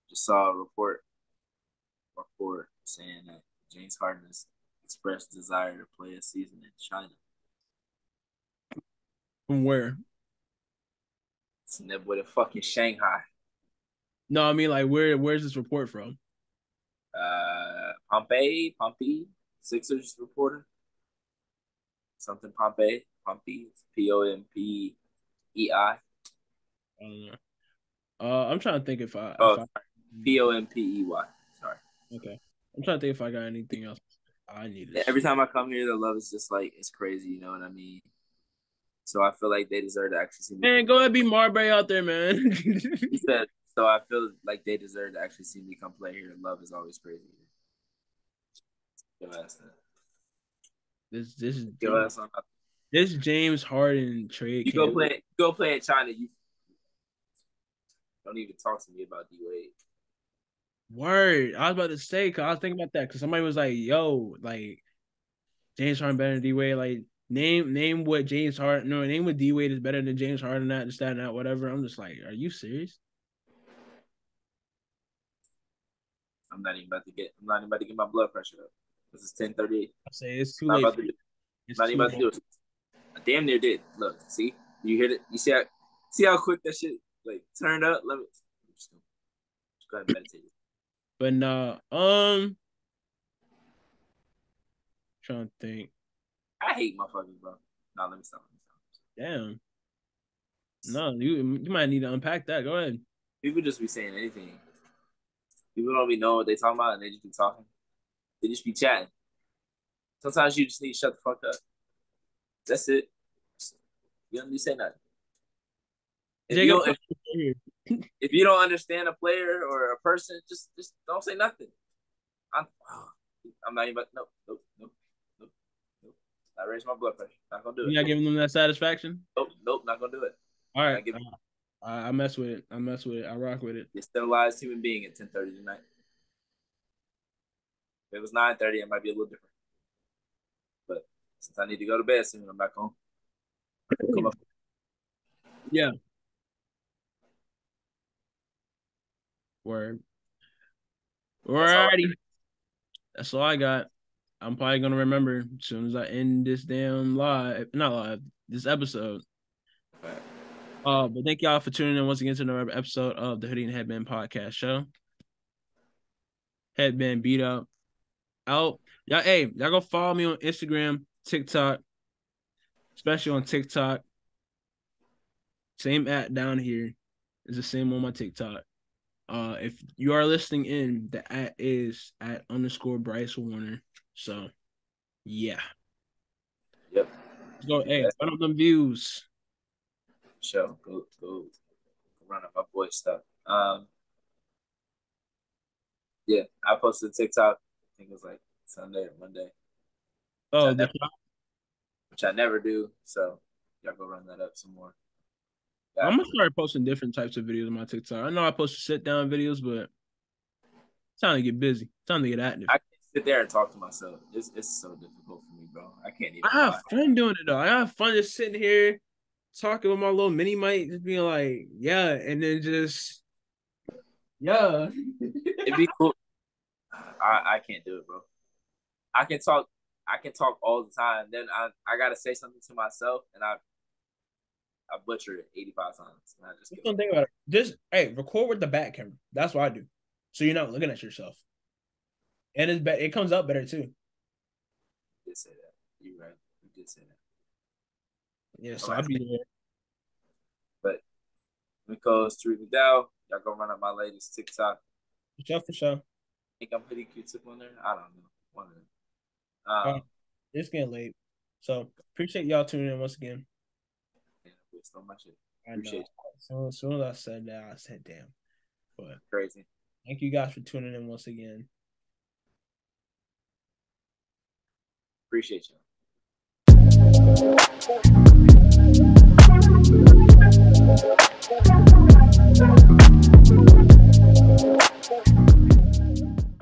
Just saw a report saying that James Harden has expressed desire to play a season in China. From where? It's that boy in fucking Shanghai. No, I mean like where's this report from? Pompey, Sixers reporter. Something Pompey, it's Pompei. I don't know. I'm trying to think if I Pompey. Sorry. Okay. I'm trying to think if I got anything else I need to Every time I come here, the love is just like it's crazy, you know what I mean? So I feel like they deserve to actually see me. Man, go ahead, be Marbury out there, man. He said, so I feel like they deserve to actually see me come play here. Love is always crazy. This James Harden trade. You go play in China. You don't even talk to me about D-Wade. Word. I was about to say, because I was thinking about that, because somebody was like, yo, like, James Harden better than D-Wade. Like, name what James Harden, no, name what D-Wade is better than James Harden, that, this, that, and that, whatever. I'm just like, are you serious? I'm not even about to get my blood pressure up. This is 10:38. I say it's too late. Not even about to do it. I damn near did. Look, see? You hear it? You see how quick that shit like turned up? Just go ahead and meditate. But nah, trying to think. I hate motherfuckers, bro. No, let me stop. Damn. No, you might need to unpack that. Go ahead. People just be saying anything. People don't be know what they talking about, and they just be talking. They just be chatting. Sometimes you just need to shut the fuck up. That's it. You don't need to say nothing. Jacob, If you don't understand a player or a person, just don't say nothing. I'm not even. Nope. I raise my blood pressure. Not gonna do it. You not giving them that satisfaction? Nope. Not gonna do it. All right. I mess with it. I rock with it. You're still alive human being at 10:30 tonight. If it was 9:30, it might be a little different. But since I need to go to bed soon, I'm back home. Come up. Yeah. Word. Alrighty. That's all I got. I'm probably gonna remember as soon as I end this damn this episode. But thank y'all for tuning in once again to another episode of the Hoodie and Headband podcast show. Headband beat up out. Y'all go follow me on Instagram, TikTok, especially on TikTok. Same at down here is the same on my TikTok. If you are listening in, the at is at _Bryce Warner. So yeah. Yep. Go, run up them views. Show. Go run up my boy stuff. Yeah, I posted TikTok. I think it was like Sunday or Monday. Which I never do. So y'all go run that up some more. I'm gonna start posting different types of videos on my TikTok. I know I post sit down videos, but it's time to get busy. It's time to get active. I can't sit there and talk to myself. It's so difficult for me, bro. I can't even. I have fun doing it though. I have fun just sitting here talking with my little mini mic, just being like, yeah, and then just yeah. It'd be cool. I can't do it, bro. I can talk all the time. Then I gotta say something to myself, and I butchered it 85 times. And I just don't think about it. Just record with the back camera. That's what I do. So you're not looking at yourself. And it comes out better too. You did say that. You're right. You did say that. Yeah, so I'll be there. But Nicole's Tariq and Bryce, y'all go run up my latest TikTok. For sure. I think I'm pretty Q-tip on there. I don't know. One of them. It's getting late. So appreciate y'all tuning in once again. So much. Appreciate it. So as soon as I said that, I said, damn. But crazy. Thank you guys for tuning in once again. Appreciate you.